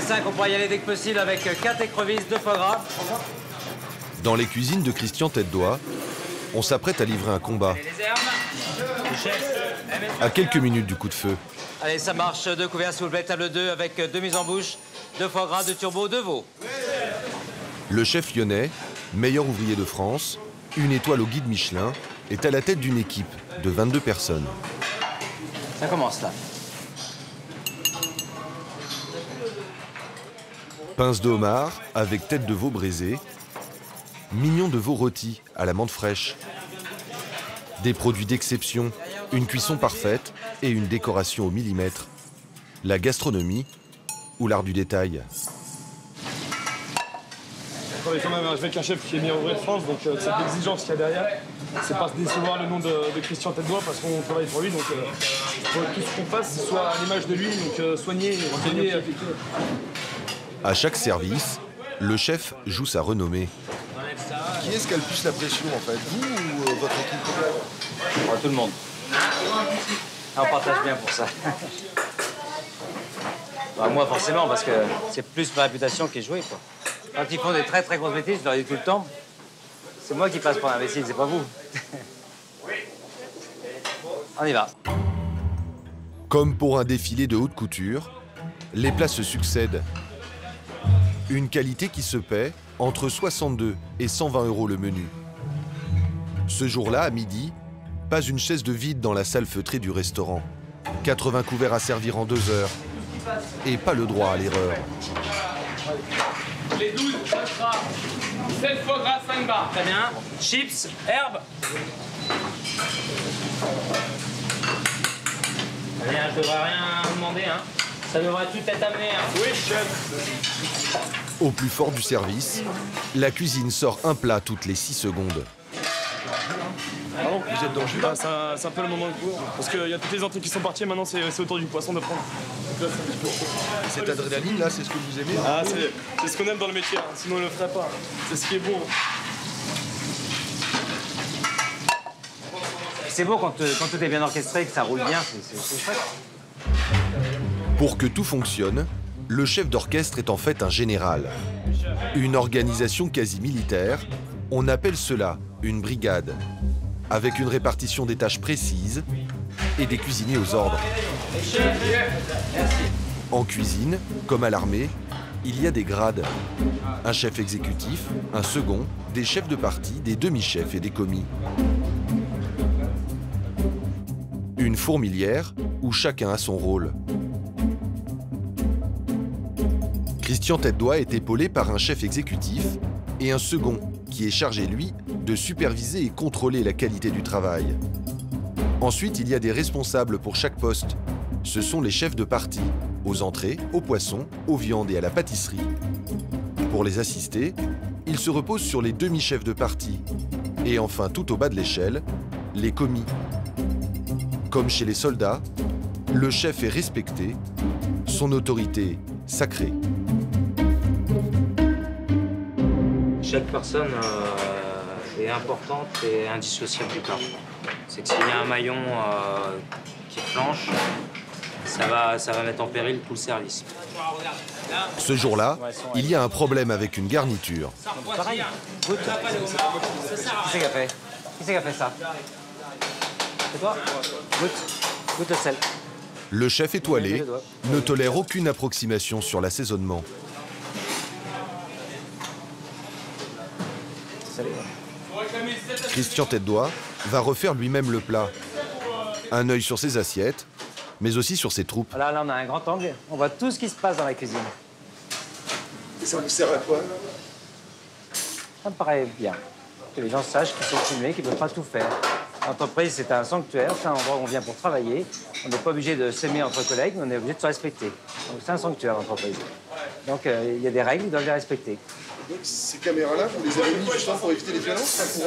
5, on pourra y aller dès que possible avec 4 écrevisses, 2 foie gras. Dans les cuisines de Christian Tête-Doigt, on s'apprête à livrer un combat. Les herbes. Le chef. À quelques minutes du coup de feu. Allez, ça marche. 2 couverts, s'il vous plaît, table 2 avec 2 mises en bouche, 2 foie gras, 2 turbos, 2 veaux. Le chef lyonnais, meilleur ouvrier de France, une étoile au guide Michelin, est à la tête d'une équipe de 22 personnes. Ça commence là. Pince de homard avec tête de veau braisée, mignon de veau rôti à la menthe fraîche, des produits d'exception, une cuisson parfaite et une décoration au millimètre. La gastronomie ou l'art du détail. On est quand même avec un chef qui est meilleur ouvrier de France, donc cette exigence qu'il y a derrière, c'est pas se décevoir le nom de Christian Tête-Doigt parce qu'on travaille pour lui, donc faut que tout ce qu'on fasse soit à l'image de lui, donc soigner, renseigner. À chaque service, le chef joue sa renommée. Qui est-ce qui a le plus la pression en fait? Vous ou votre équipe? Tout le monde. On partage bien pour ça. Bah, moi, forcément, parce que c'est plus ma réputation qui est jouée, quoi. Quand ils font des très très grosses bêtises, je leur dis tout le temps, c'est moi qui passe pour un imbécile, c'est pas vous. On y va. Comme pour un défilé de haute couture, les plats se succèdent. Une qualité qui se paie entre 62 et 120 € le menu. Ce jour-là, à midi, pas une chaise de vide dans la salle feutrée du restaurant. 80 couverts à servir en 2 heures. Et pas le droit à l'erreur. Les 12, ça sera 7 foie gras, 5 bars. Très bien. Chips, herbes. Allez, je devrais rien demander, hein. Ça devrait tout être amené, hein. Oui, chef. Au plus fort du service, la cuisine sort un plat toutes les 6 secondes. Pardon, vous êtes dans le jus. C'est un peu le moment de cours, parce qu'il y a toutes les entrées qui sont parties, maintenant c'est autour du poisson de prendre. Cette adrénaline là, c'est ce que vous aimez? Ah, c'est ce qu'on aime dans le métier, hein. Sinon on le ferait pas. C'est ce qui est beau. C'est beau quand tout est bien orchestré et que ça roule bien, c'est chouette. Pour que tout fonctionne, le chef d'orchestre est en fait un général. Une organisation quasi militaire, on appelle cela une brigade, avec une répartition des tâches précises et des cuisiniers aux ordres. En cuisine, comme à l'armée, il y a des grades. Un chef exécutif, un second, des chefs de partie, des demi-chefs et des commis. Une fourmilière où chacun a son rôle. Christian Tête-Doigt est épaulé par un chef exécutif et un second qui est chargé, lui, de superviser et contrôler la qualité du travail. Ensuite, il y a des responsables pour chaque poste. Ce sont les chefs de partie, aux entrées, aux poissons, aux viandes et à la pâtisserie. Pour les assister, ils se reposent sur les demi-chefs de partie. Et enfin, tout au bas de l'échelle, les commis. Comme chez les soldats, le chef est respecté, son autorité sacrée. Chaque personne est importante et indissociable du corps. C'est que s'il y a un maillon qui flanche, ça va mettre en péril tout le service. Ce jour-là, il y a un problème avec une garniture. Pareil, goûte. Qui c'est qui a fait? Qui c'est qui a fait ça? C'est toi? Goûte le sel. Le chef étoilé ne tolère aucune approximation sur l'assaisonnement. Christian Tête-Doigt va refaire lui-même le plat. Un œil sur ses assiettes, mais aussi sur ses troupes. Là, on a un grand angle. On voit tout ce qui se passe dans la cuisine. Et ça vous sert à quoi? Ça me paraît bien. Que les gens sachent qu'ils sont filmés, qu'ils ne peuvent pas tout faire. L'entreprise, c'est un sanctuaire, c'est un endroit où on vient pour travailler. On n'est pas obligé de s'aimer entre collègues, mais on est obligé de se respecter. Donc c'est un sanctuaire, l'entreprise. Donc il y a des règles, ils doivent les respecter. Donc ces caméras-là, vous les avez mis justement pour éviter les violences?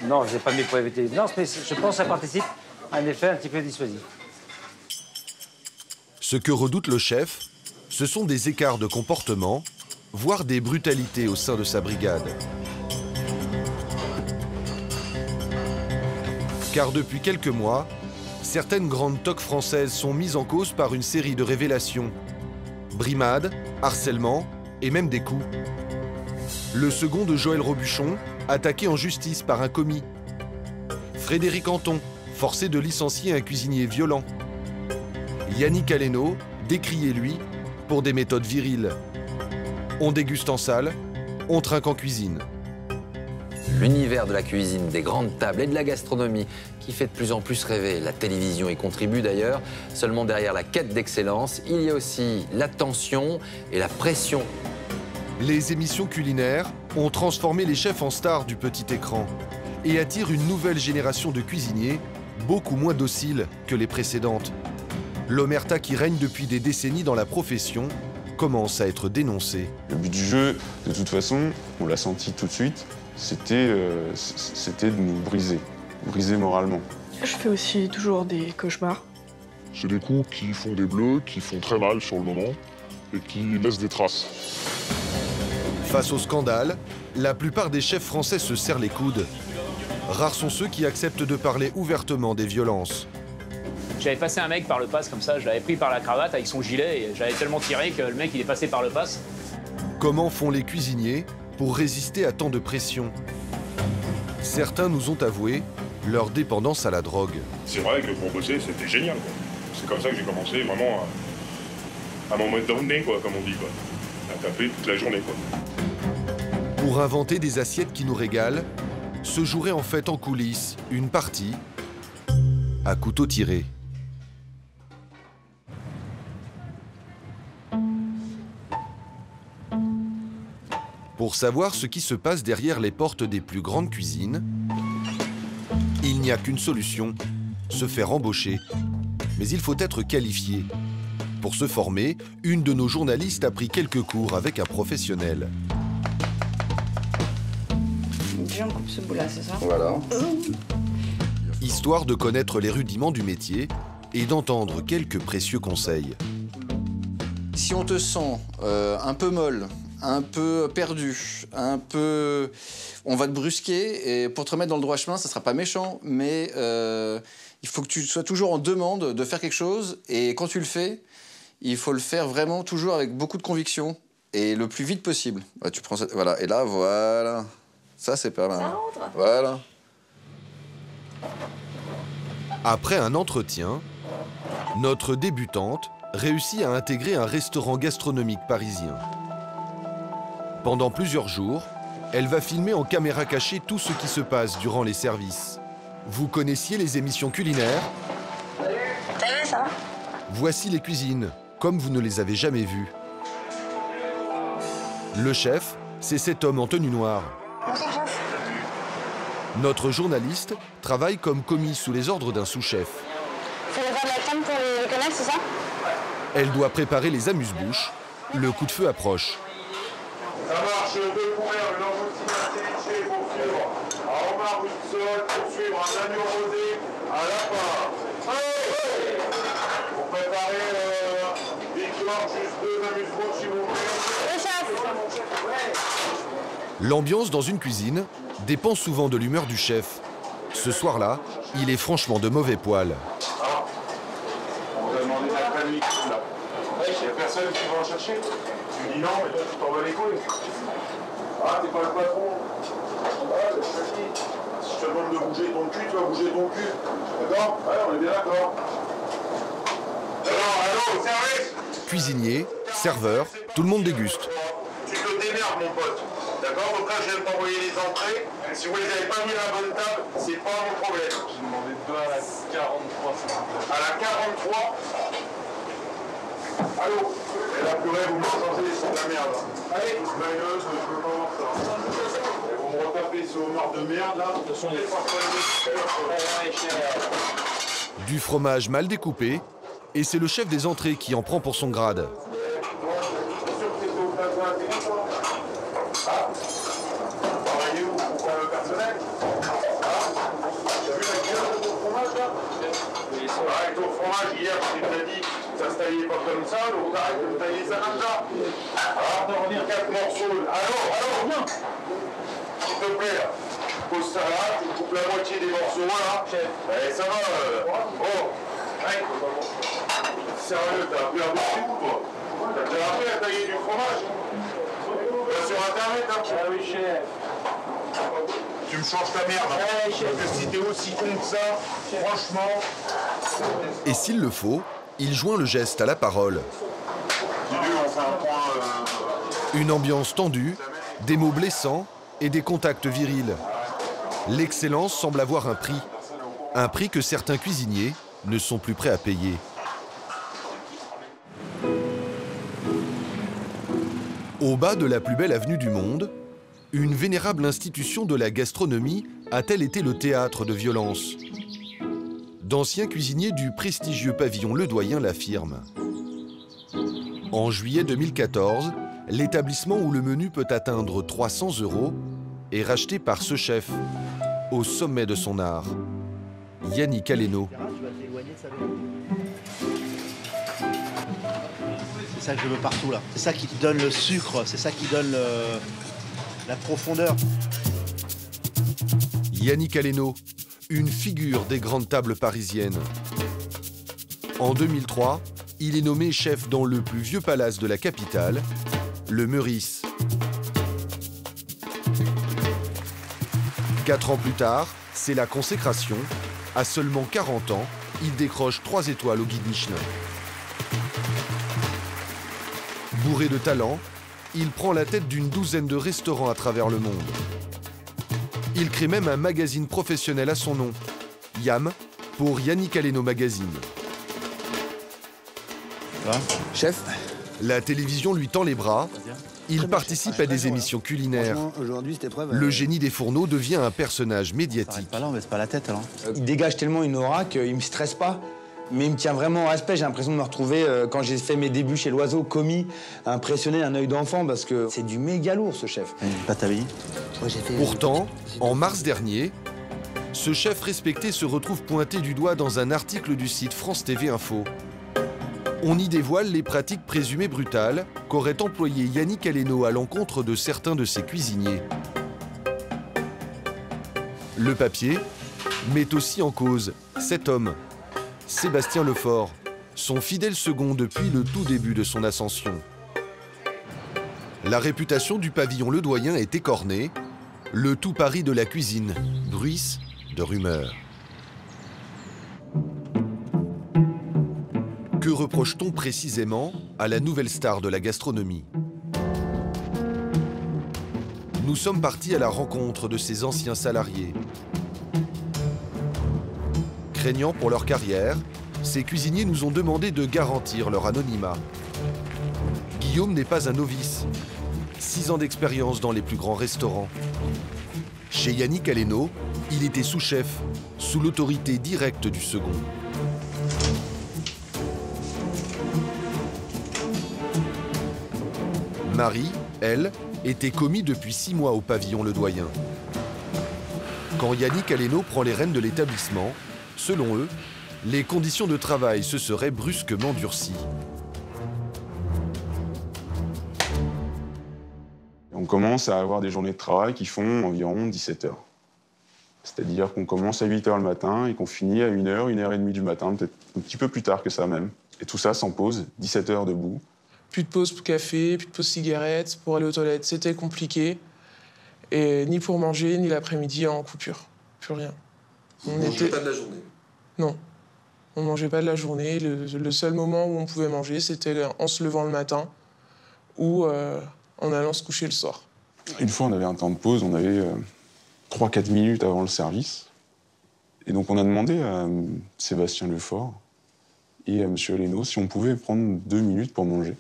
Non, je ne les ai pas mis pour éviter les violences, mais je pense que ça participe à un effet un petit peu dissuasif. Ce que redoute le chef, ce sont des écarts de comportement, voire des brutalités au sein de sa brigade. Car depuis quelques mois, certaines grandes toques françaises sont mises en cause par une série de révélations. Brimades, harcèlement et même des coups. Le second de Joël Robuchon, attaqué en justice par un commis. Frédéric Anton, forcé de licencier un cuisinier violent. Yannick Aleno, décrié lui, pour des méthodes viriles. On déguste en salle, on trinque en cuisine. L'univers de la cuisine, des grandes tables et de la gastronomie qui fait de plus en plus rêver. La télévision y contribue d'ailleurs. Seulement derrière la quête d'excellence, il y a aussi la tension et la pression. Les émissions culinaires ont transformé les chefs en stars du petit écran et attirent une nouvelle génération de cuisiniers beaucoup moins dociles que les précédentes. L'omerta qui règne depuis des décennies dans la profession commence à être dénoncée. Le but du jeu, de toute façon, on l'a senti tout de suite, c'était de nous briser moralement. Je fais aussi toujours des cauchemars. C'est des coups qui font des bleus, qui font très mal sur le moment et qui laissent des traces. Face au scandale, la plupart des chefs français se serrent les coudes. Rares sont ceux qui acceptent de parler ouvertement des violences. J'avais passé un mec par le pass comme ça, je l'avais pris par la cravate avec son gilet et j'avais tellement tiré que le mec il est passé par le pass. Comment font les cuisiniers pour résister à tant de pression? Certains nous ont avoué leur dépendance à la drogue. C'est vrai que pour bosser, c'était génial, quoi. C'est comme ça que j'ai commencé vraiment à m'en mettre dans le nez, quoi, comme on dit, quoi. À taper toute la journée, quoi. Pour inventer des assiettes qui nous régalent, se jouerait en fait en coulisses une partie à couteau tiré. Pour savoir ce qui se passe derrière les portes des plus grandes cuisines, il n'y a qu'une solution, se faire embaucher. Mais il faut être qualifié. Pour se former, une de nos journalistes a pris quelques cours avec un professionnel. Déjà, on coupe ce bout-là, c'est ça? Voilà. Histoire de connaître les rudiments du métier et d'entendre quelques précieux conseils. Si on te sent un peu molle, un peu perdu, on va te brusquer et pour te remettre dans le droit chemin, ça sera pas méchant, mais il faut que tu sois toujours en demande de faire quelque chose et quand tu le fais, il faut le faire vraiment toujours avec beaucoup de conviction et le plus vite possible. Ouais, tu prends ça, voilà, et là, voilà. Ça, c'est pas mal. Voilà. Après un entretien, notre débutante réussit à intégrer un restaurant gastronomique parisien. Pendant plusieurs jours, elle va filmer en caméra cachée tout ce qui se passe durant les services. Vous connaissiez les émissions culinaires? Salut, ça va? Voici les cuisines, comme vous ne les avez jamais vues. Le chef, c'est cet homme en tenue noire. Bonjour, chef. Notre journaliste travaille comme commis sous les ordres d'un sous-chef. Faut aller voir de la crème pour les connaître, c'est ça? Elle doit préparer les amuse-bouches. Le coup de feu approche. Ça marche, deux couverts, une embouteille séché pour suivre. À Omar Hudson pour suivre un agneau rosé à la part. Pour préparer victoire, juste deux amuse-bouches, s'il vous plaît. Oui, chef. L'ambiance dans une cuisine dépend souvent de l'humeur du chef. Ce soir-là, il est franchement de mauvais poil. On vous a demandé la crème liquide, là. Il n'y a personne qui va en chercher. Tu dis non, mais toi, tu t'en vas les couilles. Ah, t'es pas le patron. Ah, je te dis. Si je te demande de bouger ton cul, tu vas bouger ton cul. D'accord? Ouais, on est bien d'accord. Allô, service? Cuisinier, serveur, tout le monde déguste. Tu te démerdes, mon pote. D'accord? Donc là, je viens de t'envoyer les entrées. Si vous les avez pas mis à la bonne table, c'est pas mon problème. J'ai demandé 2 à la 43, s'il vous plaît. À la 43? Allô? Et la purée, vous me sentez, c'est de la merde. Allez, mailleuse, je peux pas voir ça. Et vous me retapez ce homard de merde, là. Ce sont des Du fromage mal découpé, et c'est le chef des entrées qui en prend pour son grade. Avec ton fromage, hier, tu t'as dit que ça se taillait pas comme ça, donc arrête de tailler ça comme ça. Alors, 4 morceaux. Allô, viens. S'il te plaît, là. Pose ça là, tu coupes la moitié des morceaux, là. Et ça va. Oh. Sérieux, t'as appris à bouffer ou quoi? T'as déjà appris à tailler du fromage? Sur internet, hein? Ah oui, chef. Tu me changes ta merde. Hey, chef. Parce que si t'es aussi con que ça, franchement. Et s'il le faut, il joint le geste à la parole. Dis-lui, on fait un point. Une ambiance tendue, des mots blessants et des contacts virils. L'excellence semble avoir un prix que certains cuisiniers ne sont plus prêts à payer. Au bas de la plus belle avenue du monde, une vénérable institution de la gastronomie a-t-elle été le théâtre de violences? D'anciens cuisiniers du prestigieux pavillon Ledoyen l'affirment. En juillet 2014, l'établissement où le menu peut atteindre 300 € est racheté par ce chef, au sommet de son art, Yannick Aleno. C'est ça que je veux partout là. C'est ça qui te donne le sucre, c'est ça qui donne la profondeur. Yannick Aleno, une figure des grandes tables parisiennes. En 2003, il est nommé chef dans le plus vieux palace de la capitale, le Meurice. 4 ans plus tard, c'est la consécration. À seulement 40 ans, il décroche 3 étoiles au guide Michelin. Bourré de talent, il prend la tête d'une douzaine de restaurants à travers le monde. Il crée même un magazine professionnel à son nom, YAM, pour Yannick Aleno Magazine. Chef, la télévision lui tend les bras. Il participe à des émissions culinaires. Le génie des fourneaux devient un personnage médiatique. Pas là, on baisse pas la tête alors. Il dégage tellement une aura qu'il me stresse pas. Mais il me tient vraiment en respect. J'ai l'impression de me retrouver, quand j'ai fait mes débuts chez l'Oiseau, commis, impressionné, un œil d'enfant, parce que c'est du méga lourd, ce chef. Pas ta vie. Pourtant, en mars dernier, ce chef respecté se retrouve pointé du doigt dans un article du site France TV Info. On y dévoile les pratiques présumées brutales qu'aurait employé Yannick Aleno à l'encontre de certains de ses cuisiniers. Le papier met aussi en cause cet homme, Sébastien Lefort, son fidèle second depuis le tout début de son ascension. La réputation du pavillon Ledoyen est écornée, le tout Paris de la cuisine bruisse de rumeurs. Que reproche-t-on précisément à la nouvelle star de la gastronomie? Nous sommes partis à la rencontre de ces anciens salariés. Craignant pour leur carrière, ces cuisiniers nous ont demandé de garantir leur anonymat. Guillaume n'est pas un novice. 6 ans d'expérience dans les plus grands restaurants. Chez Yannick Aleno, il était sous-chef, sous l'autorité directe du second. Marie, elle, était commis depuis 6 mois au pavillon Ledoyen. Quand Yannick Aleno prend les rênes de l'établissement, selon eux, les conditions de travail se seraient brusquement durcies. On commence à avoir des journées de travail qui font environ 17 heures. C'est-à-dire qu'on commence à 8 heures le matin et qu'on finit à 1 heure, 1 heure et demie du matin, peut-être un petit peu plus tard que ça même. Et tout ça sans pause, 17 heures debout. Plus de pause pour café, plus de pause cigarette, pour aller aux toilettes, c'était compliqué. Et ni pour manger, ni l'après-midi en coupure. Plus rien. Vous ne mangez pas de la journée? Non. On ne mangeait pas de la journée. Le seul moment où on pouvait manger, c'était en se levant le matin ou en allant se coucher le soir. Une fois, on avait un temps de pause, on avait 3-4 minutes avant le service. Et donc, on a demandé à Sébastien Lefort et à M. Aleno si on pouvait prendre 2 minutes pour manger.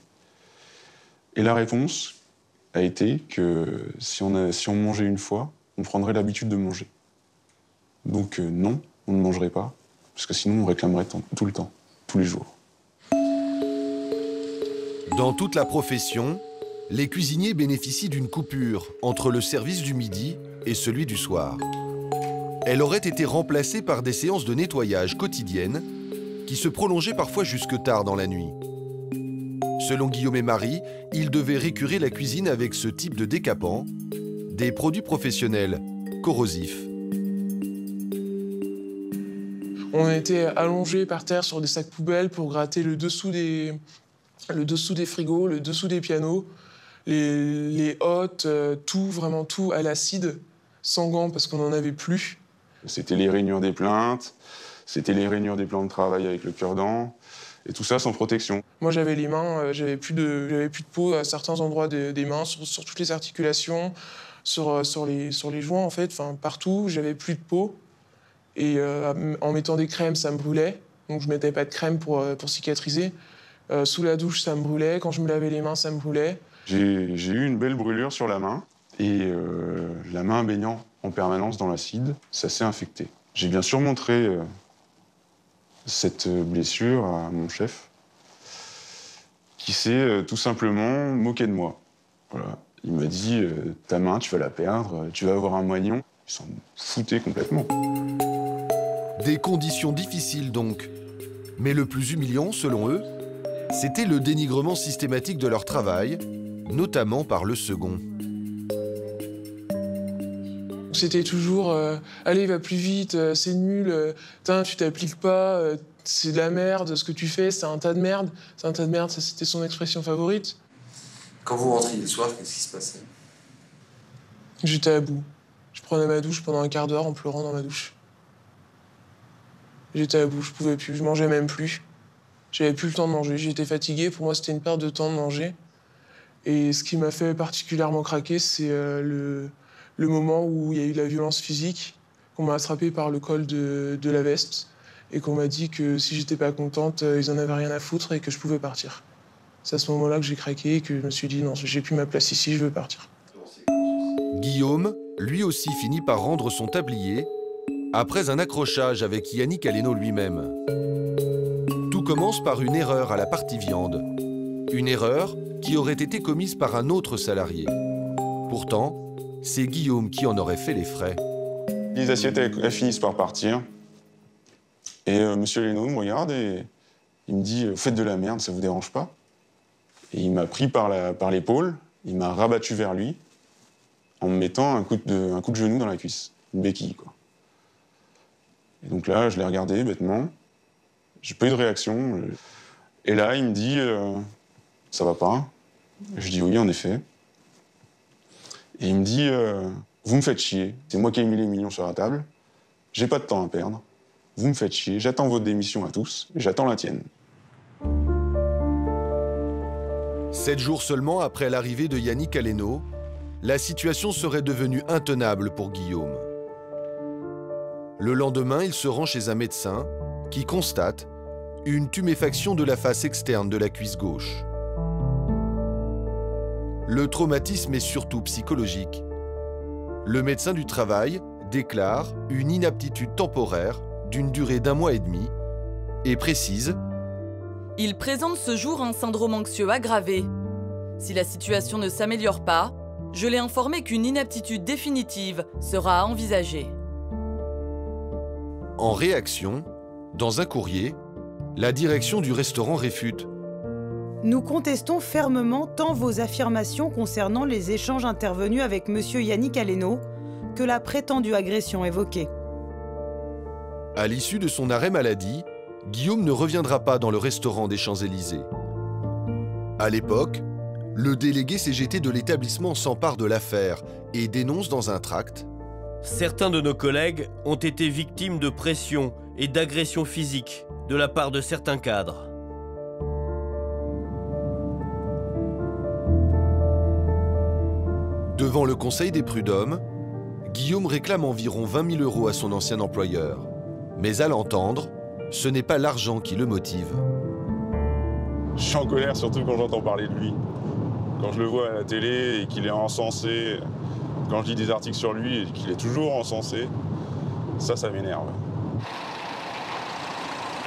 Et la réponse a été que si on mangeait une fois, on prendrait l'habitude de manger. Donc non, on ne mangerait pas, parce que sinon on réclamerait tout le temps, tous les jours. Dans toute la profession, les cuisiniers bénéficient d'une coupure entre le service du midi et celui du soir. Elle aurait été remplacée par des séances de nettoyage quotidiennes qui se prolongeaient parfois jusque tard dans la nuit. Selon Guillaume et Marie, ils devaient récurer la cuisine avec ce type de décapant, des produits professionnels corrosifs. On était allongés par terre sur des sacs poubelles pour gratter le dessous des frigos, le dessous des pianos, les hottes, tout, vraiment tout à l'acide, sans gants parce qu'on n'en avait plus. C'était les rainures des plaintes, c'était les rainures des plans de travail avec le cure-dent, et tout ça sans protection. Moi j'avais les mains, j'avais plus de peau à certains endroits des mains, sur toutes les articulations, sur les joints en fait, enfin partout, j'avais plus de peau. Et en mettant des crèmes, ça me brûlait, donc je mettais pas de crème pour cicatriser. Sous la douche, ça me brûlait, quand je me lavais les mains, ça me brûlait. J'ai eu une belle brûlure sur la main, et la main baignant en permanence dans l'acide, ça s'est infecté. J'ai bien sûr montré cette blessure à mon chef, qui s'est tout simplement moqué de moi. Voilà. Il m'a dit « ta main, tu vas la perdre, tu vas avoir un moignon ». Ils s'en foutaient complètement. Des conditions difficiles donc. Mais le plus humiliant, selon eux, c'était le dénigrement systématique de leur travail, notamment par le second. C'était toujours allez, va plus vite, c'est nul, tu t'appliques pas, c'est de la merde, ce que tu fais, c'est un tas de merde. C'est un tas de merde, ça c'était son expression favorite. Quand vous rentriez le soir, qu'est-ce qui se passait? J'étais à bout. Je prenais ma douche pendant un quart d'heure en pleurant dans ma douche. J'étais à bout, je pouvais plus, je mangeais même plus. J'avais plus le temps de manger, j'étais fatigué, pour moi c'était une perte de temps de manger. Et ce qui m'a fait particulièrement craquer, c'est le moment où il y a eu la violence physique, qu'on m'a attrapé par le col de la veste et qu'on m'a dit que si j'étais pas contente, ils en avaient rien à foutre et que je pouvais partir. C'est à ce moment-là que j'ai craqué et que je me suis dit non, j'ai plus ma place ici, je veux partir. Guillaume, lui aussi, finit par rendre son tablier après un accrochage avec Yannick Aleno lui-même. Tout commence par une erreur à la partie viande. Une erreur qui aurait été commise par un autre salarié. Pourtant, c'est Guillaume qui en aurait fait les frais. Les assiettes, elles finissent par partir. Et monsieur Aleno me regarde et il me dit « Faites de la merde, ça vous dérange pas ?» Et il m'a pris par l'épaule, il m'a rabattu vers lui en me mettant un coup de genou dans la cuisse, une béquille, quoi. Et donc là, je l'ai regardé bêtement, j'ai pas eu de réaction. Et là, il me dit « Ça va pas ?» Je dis « Oui, en effet. » Et il me dit « Vous me faites chier, c'est moi qui ai mis les millions sur la table, j'ai pas de temps à perdre, vous me faites chier, j'attends votre démission à tous, et j'attends la tienne. » 7 jours seulement après l'arrivée de Yannick Aleno, la situation serait devenue intenable pour Guillaume. Le lendemain, il se rend chez un médecin qui constate une tuméfaction de la face externe de la cuisse gauche. Le traumatisme est surtout psychologique. Le médecin du travail déclare une inaptitude temporaire d'une durée d'1 mois et demi et précise: il présente ce jour un syndrome anxieux aggravé. Si la situation ne s'améliore pas, je l'ai informé qu'une inaptitude définitive sera à envisager. En réaction, dans un courrier, la direction du restaurant réfute. Nous contestons fermement tant vos affirmations concernant les échanges intervenus avec M. Yannick Aleno que la prétendue agression évoquée. À l'issue de son arrêt maladie, Guillaume ne reviendra pas dans le restaurant des Champs-Élysées. À l'époque, le délégué CGT de l'établissement s'empare de l'affaire et dénonce dans un tract: certains de nos collègues ont été victimes de pressions et d'agressions physiques de la part de certains cadres. Devant le Conseil des prud'hommes, Guillaume réclame environ 20 000 € à son ancien employeur. Mais à l'entendre, ce n'est pas l'argent qui le motive. Je suis en colère surtout quand j'entends parler de lui. Quand je le vois à la télé et qu'il est encensé, quand je lis des articles sur lui et qu'il est toujours encensé, ça m'énerve.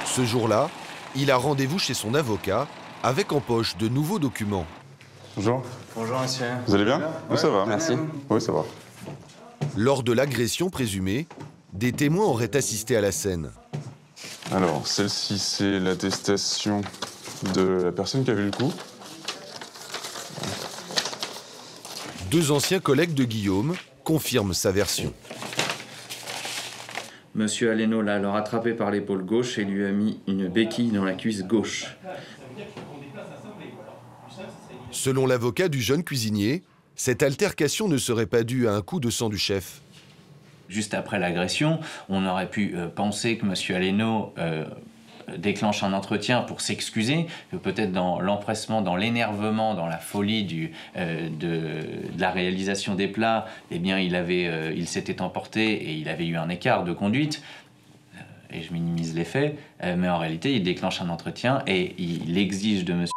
Ce jour-là, il a rendez-vous chez son avocat avec en poche de nouveaux documents. Bonjour. Bonjour, monsieur. Vous allez bien? Oui, ça va. Merci. Oui, ça va. Lors de l'agression présumée, des témoins auraient assisté à la scène. Alors, celle-ci, c'est l'attestation de la personne qui a vu le coup. 2 anciens collègues de Guillaume confirment sa version. Monsieur Aleno l'a alors attrapé par l'épaule gauche et lui a mis une béquille dans la cuisse gauche. Selon l'avocat du jeune cuisinier, cette altercation ne serait pas due à un coup de sang du chef. Juste après l'agression, on aurait pu penser que monsieur Aleno déclenche un entretien pour s'excuser, que peut-être dans l'empressement, dans l'énervement, dans la folie de la réalisation des plats, eh bien il s'était emporté et il avait eu un écart de conduite. Et je minimise les faits, mais en réalité, il déclenche un entretien et il exige de monsieur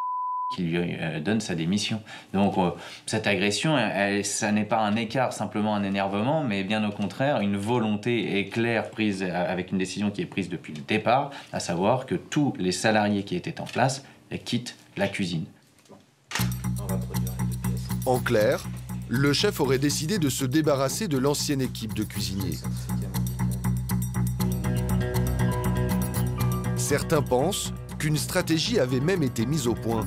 qui lui donne sa démission. Donc cette agression, ça n'est pas un écart, simplement un énervement, mais bien au contraire, une volonté claire prise avec une décision qui est prise depuis le départ, à savoir que tous les salariés qui étaient en place quittent la cuisine. En clair, le chef aurait décidé de se débarrasser de l'ancienne équipe de cuisiniers. Certains pensent qu'une stratégie avait même été mise au point.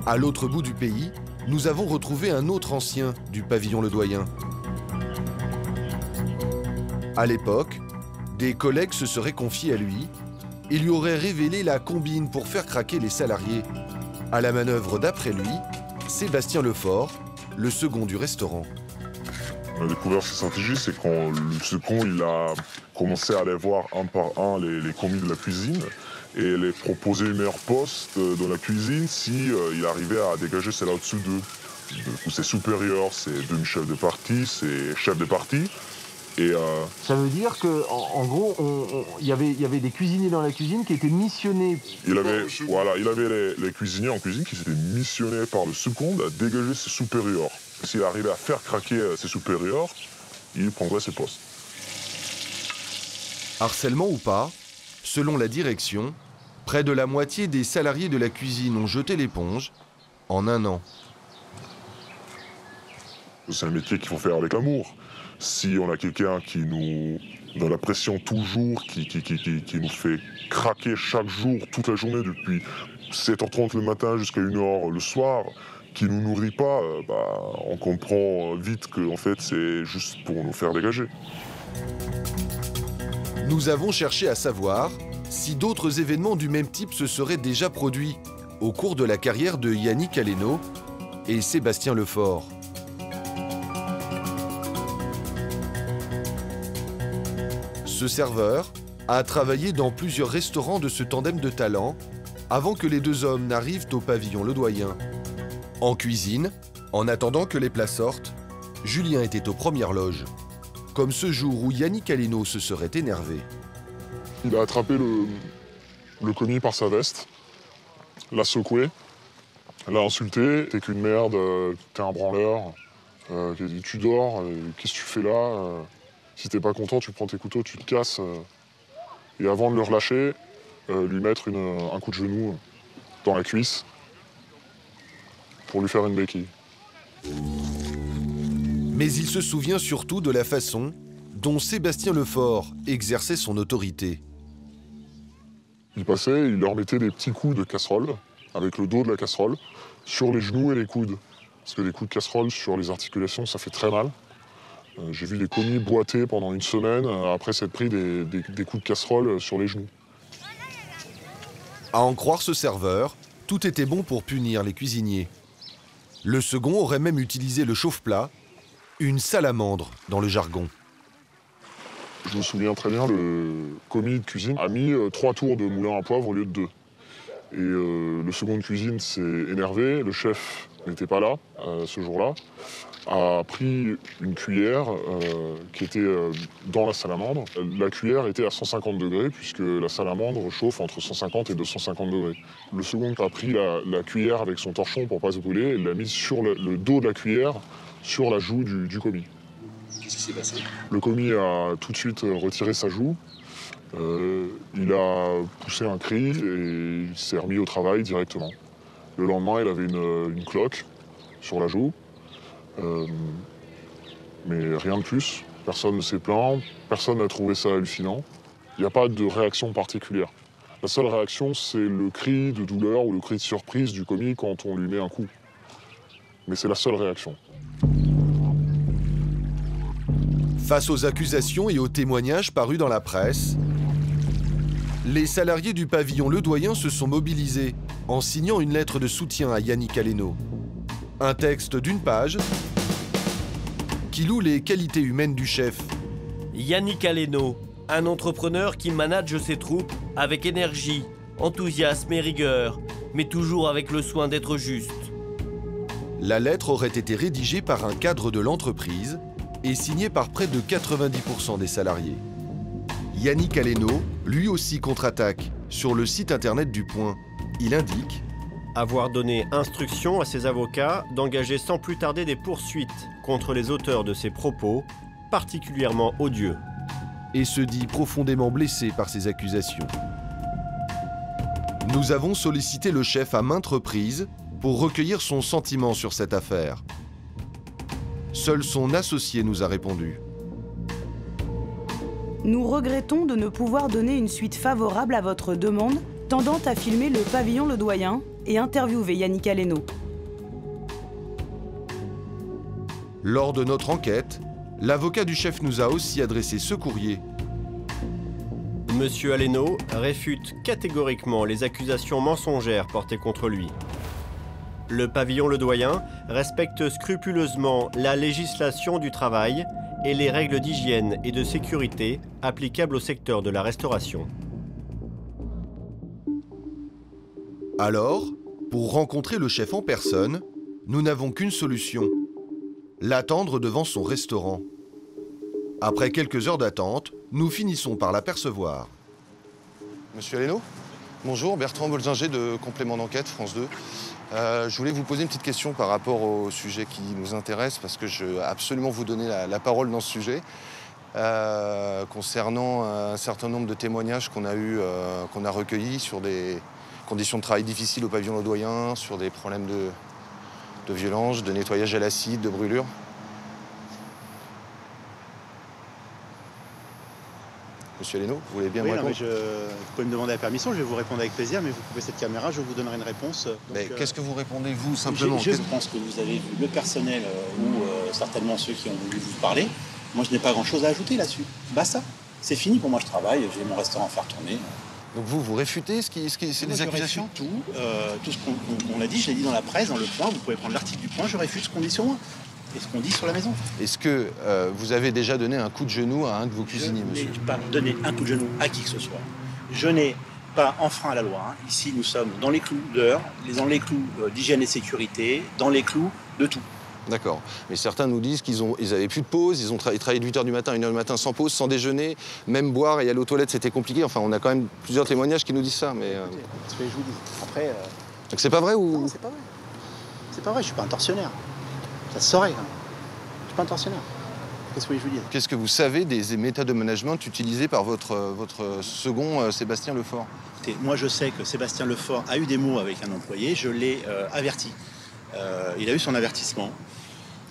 À l'autre bout du pays, nous avons retrouvé un autre ancien du pavillon Le Doyen. À l'époque, des collègues se seraient confiés à lui et lui auraient révélé la combine pour faire craquer les salariés. À la manœuvre d'après lui, Sébastien Lefort, le second du restaurant. On a découvert cette stratégie, c'est quand le second il a commencé à aller voir un par un les commis de la cuisine et les proposer une meilleure poste dans la cuisine si il arrivait à dégager celle au-dessus d'eux. Ses supérieurs, ses demi-chefs de partie, ses chefs de partie. Et ça veut dire qu'en gros, il y avait des cuisiniers dans la cuisine qui étaient missionnés. Il avait les cuisiniers en cuisine qui étaient missionnés par le second à dégager ses supérieurs. S'il arrivait à faire craquer ses supérieurs, il prendrait ses postes. Harcèlement ou pas, selon la direction, près de la moitié des salariés de la cuisine ont jeté l'éponge en un an. C'est un métier qu'il faut faire avec l'amour. Si on a quelqu'un qui nous donne la pression toujours, qui nous fait craquer chaque jour, toute la journée, depuis 7h30 le matin jusqu'à 1h le soir, qui nous nourrit pas, on comprend vite que en fait, c'est juste pour nous faire dégager. Nous avons cherché à savoir si d'autres événements du même type se seraient déjà produits au cours de la carrière de Yannick Aleno et Sébastien Lefort. Ce serveur a travaillé dans plusieurs restaurants de ce tandem de talent avant que les deux hommes n'arrivent au pavillon Le Doyen. En cuisine, en attendant que les plats sortent, Julien était aux premières loges. Comme ce jour où Yannick Aleno se serait énervé. Il a attrapé le commis par sa veste, l'a secoué, l'a insulté. T'es qu'une merde, t'es un branleur, tu dors, qu'est-ce que tu fais là si t'es pas content, tu prends tes couteaux, tu te casses. Et avant de le relâcher, lui mettre un coup de genou dans la cuisse pour lui faire une béquille. Mais il se souvient surtout de la façon dont Sébastien Lefort exerçait son autorité. Il passait, il leur mettait des petits coups de casserole, avec le dos de la casserole, sur les genoux et les coudes. Parce que les coups de casserole sur les articulations, ça fait très mal. J'ai vu des commis boiter pendant une semaine après s'être pris des coups de casserole sur les genoux. À en croire ce serveur, tout était bon pour punir les cuisiniers. Le second aurait même utilisé le chauffe-plat, une salamandre dans le jargon. Je me souviens très bien, le commis de cuisine a mis 3 tours de moulin à poivre au lieu de 2. Et le second de cuisine s'est énervé, le chef n'était pas là ce jour-là, a pris une cuillère qui était dans la salamandre. La cuillère était à 150 degrés puisque la salamandre chauffe entre 150 et 250 degrés. Le second a pris la cuillère avec son torchon pour ne pas se brûler et l'a mise sur le dos de la cuillère sur la joue du commis. Qu'est-ce qui s'est passé? Le commis a tout de suite retiré sa joue. Il a poussé un cri et il s'est remis au travail directement. Le lendemain, il avait une cloque sur la joue. Mais rien de plus. Personne ne s'est plaint, personne n'a trouvé ça hallucinant. Il n'y a pas de réaction particulière. La seule réaction, c'est le cri de douleur ou le cri de surprise du commis quand on lui met un coup. Mais c'est la seule réaction. Face aux accusations et aux témoignages parus dans la presse, les salariés du pavillon Le Doyen se sont mobilisés en signant une lettre de soutien à Yannick Aleno. Un texte d'une page qui loue les qualités humaines du chef. Yannick Aleno, un entrepreneur qui manage ses troupes avec énergie, enthousiasme et rigueur, mais toujours avec le soin d'être juste. La lettre aurait été rédigée par un cadre de l'entreprise et signée par près de 90% des salariés. Yannick Aleno, lui aussi contre-attaque sur le site internet du Point. Il indique avoir donné instruction à ses avocats d'engager sans plus tarder des poursuites contre les auteurs de ces propos, particulièrement odieux. Et se dit profondément blessé par ces accusations. Nous avons sollicité le chef à maintes reprises pour recueillir son sentiment sur cette affaire. Seul son associé nous a répondu. Nous regrettons de ne pouvoir donner une suite favorable à votre demande tendant à filmer le pavillon Le Doyen et interviewer Yannick Aleno. Lors de notre enquête, l'avocat du chef nous a aussi adressé ce courrier. Monsieur Aleno réfute catégoriquement les accusations mensongères portées contre lui. Le pavillon Le Doyen respecte scrupuleusement la législation du travail et les règles d'hygiène et de sécurité applicables au secteur de la restauration. Alors, pour rencontrer le chef en personne, nous n'avons qu'une solution. L'attendre devant son restaurant. Après quelques heures d'attente, nous finissons par l'apercevoir. Monsieur Aleno, bonjour, Bertrand Bolzinger de Complément d'enquête, France 2. Je voulais vous poser une petite question par rapport au sujet qui nous intéresse, parce que je veux absolument vous donner la parole dans ce sujet. Concernant un certain nombre de témoignages qu'on a recueillis sur des conditions de travail difficiles au pavillon Le Doyen, sur des problèmes de violence, de nettoyage à l'acide, de brûlure. Monsieur Aleno, vous voulez bien me répondre? Vous pouvez me demander la permission, je vais vous répondre avec plaisir, mais vous coupez cette caméra, je vous donnerai une réponse. Qu'est-ce que vous répondez, vous, simplement? Je pense que vous avez vu le personnel ou certainement ceux qui ont voulu vous parler. Moi, je n'ai pas grand-chose à ajouter là-dessus. Basta. C'est fini pour moi, je travaille, j'ai mon restaurant à faire tourner. Donc vous réfutez c'est des accusations? Tout ce qu'on a dit, je l'ai dit dans la presse, dans le Point, vous pouvez prendre l'article du Point, je réfute ce qu'on dit sur moi. Et ce qu'on dit sur la maison. Est-ce que vous avez déjà donné un coup de genou à un de vos cuisiniers, monsieur? Je n'ai pas donné un coup de genou à qui que ce soit. Je n'ai pas enfreint la loi. Hein. Ici, nous sommes dans les clous d'heure, dans les clous d'hygiène et sécurité, dans les clous de tout. D'accord. Mais certains nous disent qu'ils n'avaient plus de pause, ils travaillaient de 8h du matin à 1h du matin sans pause, sans déjeuner, même boire et aller aux toilettes, c'était compliqué. Enfin, on a quand même plusieurs témoignages qui nous disent ça. Mais, c'est ce que je vous dis. Après... Donc c'est pas vrai ou... Non, c'est pas vrai. C'est pas vrai, je suis pas un tortionnaire. Ça se saurait. Hein. Je suis pas un tortionnaire. Qu'est-ce que je veux dire? Qu'est-ce que vous savez des méthodes de management utilisées par votre second, Sébastien Lefort? Écoutez, moi, je sais que Sébastien Lefort a eu des mots avec un employé. Je l'ai averti. Il a eu son avertissement.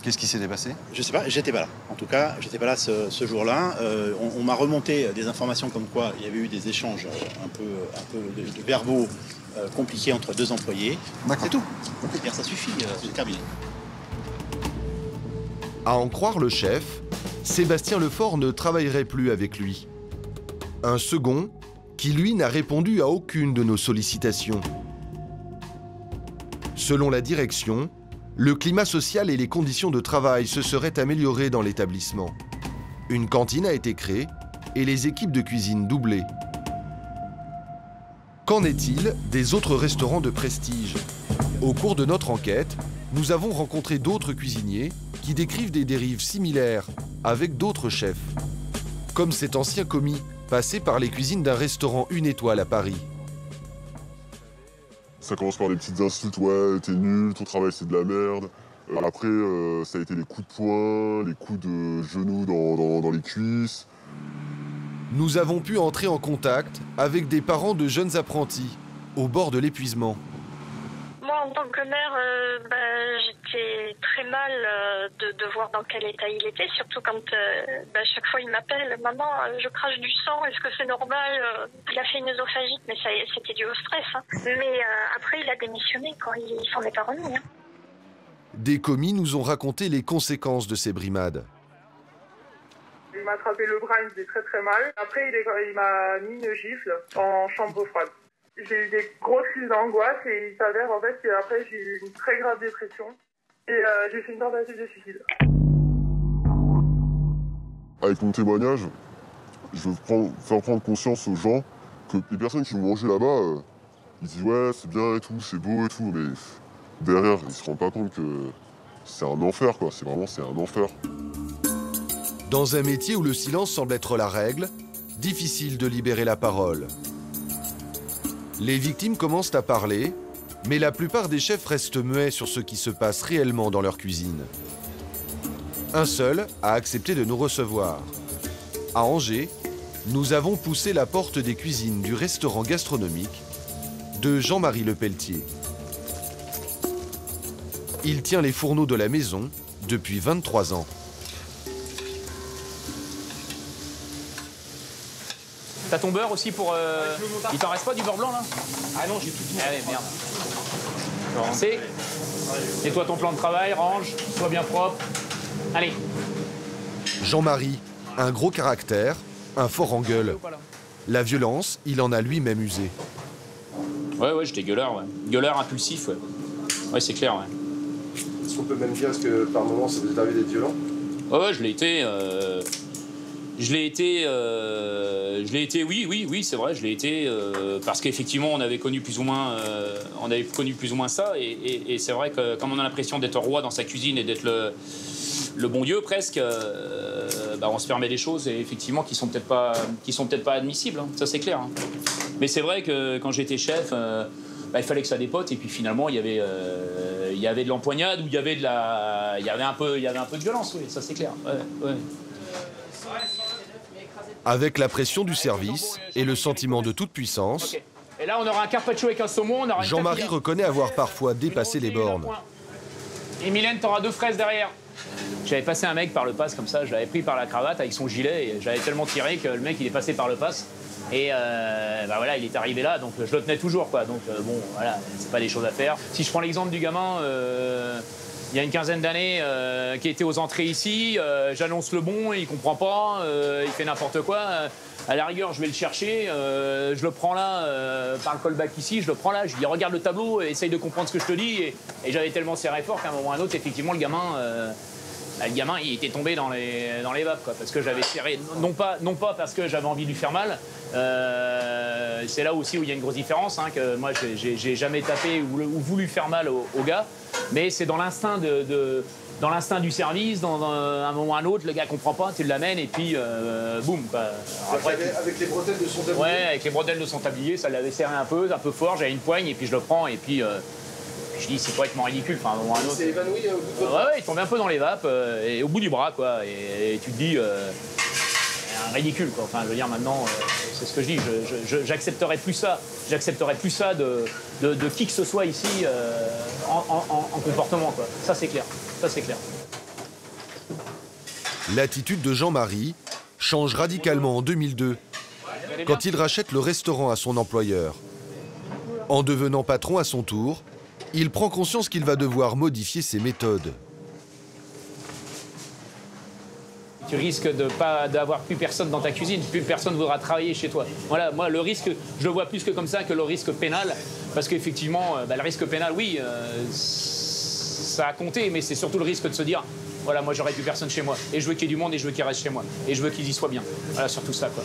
Qu'est-ce qui s'était passé? Je sais pas, j'étais pas là. En tout cas, j'étais pas là ce jour-là. On m'a remonté des informations comme quoi il y avait eu des échanges un peu de verbaux compliqués entre deux employés. C'est tout. Ça suffit, c'est terminé. À en croire le chef, Sébastien Lefort ne travaillerait plus avec lui. Un second qui, lui, n'a répondu à aucune de nos sollicitations. Selon la direction, le climat social et les conditions de travail se seraient améliorés dans l'établissement. Une cantine a été créée et les équipes de cuisine doublées. Qu'en est-il des autres restaurants de prestige? Au cours de notre enquête, nous avons rencontré d'autres cuisiniers qui décrivent des dérives similaires avec d'autres chefs. Comme cet ancien commis passé par les cuisines d'un restaurant 1 étoile à Paris. Ça commence par des petites insultes, ouais, t'es nul, ton travail c'est de la merde. Après, ça a été les coups de poing, les coups de genoux dans les cuisses. Nous avons pu entrer en contact avec des parents de jeunes apprentis, au bord de l'épuisement. Moi, en tant que mère, j'étais très mal de voir dans quel état il était, surtout quand chaque fois il m'appelle « Maman, je crache du sang, est-ce que c'est normal ?» Il a fait une œsophagite, mais c'était dû au stress. Hein. Mais après, il a démissionné quand il s'en est pas remis. Hein. Des commis nous ont raconté les conséquences de ces brimades. il m'a attrapé le bras, il me faisait très très mal. Après, il m'a mis une gifle en chambre froide. J'ai eu des grosses crises d'angoisse et il s'avère en fait qu'après j'ai eu une très grave dépression et j'ai fait une tentative de suicide. Avec mon témoignage, je veux faire prendre conscience aux gens que les personnes qui vont manger là-bas, ils disent ouais c'est bien et tout, c'est beau et tout, mais derrière ils se rendent pas compte que c'est un enfer quoi, c'est un enfer. Dans un métier où le silence semble être la règle, difficile de libérer la parole. Les victimes commencent à parler, mais la plupart des chefs restent muets sur ce qui se passe réellement dans leur cuisine. Un seul a accepté de nous recevoir. À Angers, nous avons poussé la porte des cuisines du restaurant gastronomique de Jean-Marie Lepelletier. Il tient les fourneaux de la maison depuis 23 ans. T'as ton beurre aussi pour... Il t'en reste pas du beurre blanc là? Ah non, j'ai tout dit. Ah ouais, merde. Avancez. Nettoie ton plan de travail, range, sois bien propre. Allez. Jean-Marie, un gros caractère, un fort en gueule. La violence, il en a lui-même usé. Ouais, j'étais gueulard, ouais. Gueulard impulsif, ouais. Ouais, c'est clair, ouais. Est-ce qu'on peut même dire que par moments ça vous est arrivé d'être violent? Ouais, je l'ai été. Je l'ai été, oui, c'est vrai, je l'ai été, parce qu'effectivement, on avait connu plus ou moins ça, et c'est vrai que comme on a l'impression d'être roi dans sa cuisine et d'être le bon Dieu presque, on se permet des choses, et effectivement, qui sont peut-être pas admissibles, hein, ça c'est clair. Hein. Mais c'est vrai que quand j'étais chef, il fallait que ça dépote, et puis finalement, il y avait de l'empoignade, ou il y avait un peu de violence, oui, ça c'est clair. Ouais. Avec la pression du service et le sentiment de toute puissance, okay. Et là, on aura un carpaccio avec un saumon. Jean-Marie reconnaît avoir parfois dépassé les bornes. Et Mylène, t'auras 2 fraises derrière. J'avais passé un mec par le pass comme ça, je l'avais pris par la cravate avec son gilet, et j'avais tellement tiré que le mec, il est passé par le pass. Et voilà, il est arrivé là, donc je le tenais toujours, quoi. Donc bon, voilà, c'est pas des choses à faire. Si je prends l'exemple du gamin... il y a une quinzaine d'années, qui était aux entrées ici, j'annonce le bon, il comprend pas, il fait n'importe quoi. À la rigueur, je vais le chercher, je le prends là, par le callback ici, je le prends là, je lui dis regarde le tableau, essaye de comprendre ce que je te dis. Et j'avais tellement serré fort qu'à un moment ou à un autre, effectivement, le gamin, il était tombé dans les vapes, quoi, parce que j'avais serré, non pas parce que j'avais envie de lui faire mal. C'est là aussi où il y a une grosse différence, hein, que moi, j'ai jamais tapé ou voulu faire mal au gars. Mais c'est dans l'instinct dans l'instinct du service, dans un moment ou un autre, le gars comprend pas, tu l'amènes et puis boum. Après, avec les bretelles de son tablier? Ouais, avec les bretelles de son tablier, ça l'avait serré un peu fort, j'avais une poigne et puis je le prends et puis je dis c'est complètement ridicule, enfin un moment ou un autre. Il s'est évanoui au bout de votre ouais, il tombait un peu dans les vapes et au bout du bras quoi, et tu te dis un ridicule quoi. Enfin je veux dire maintenant, c'est ce que je dis, j'accepterais plus ça de qui que ce soit ici en comportement quoi. Ça c'est clair. L'attitude de Jean-Marie change radicalement en 2002 quand il rachète le restaurant à son employeur. En devenant patron à son tour, il prend conscience qu'il va devoir modifier ses méthodes. Tu risques d'avoir plus personne dans ta cuisine, plus personne ne voudra travailler chez toi. Voilà, moi le risque, je le vois plus que comme ça que le risque pénal, parce qu'effectivement, le risque pénal, oui, ça a compté, mais c'est surtout le risque de se dire, voilà, moi j'aurai plus personne chez moi, et je veux qu'il y ait du monde, et je veux qu'il reste chez moi, et je veux qu'ils y soient bien. Voilà, surtout ça, quoi.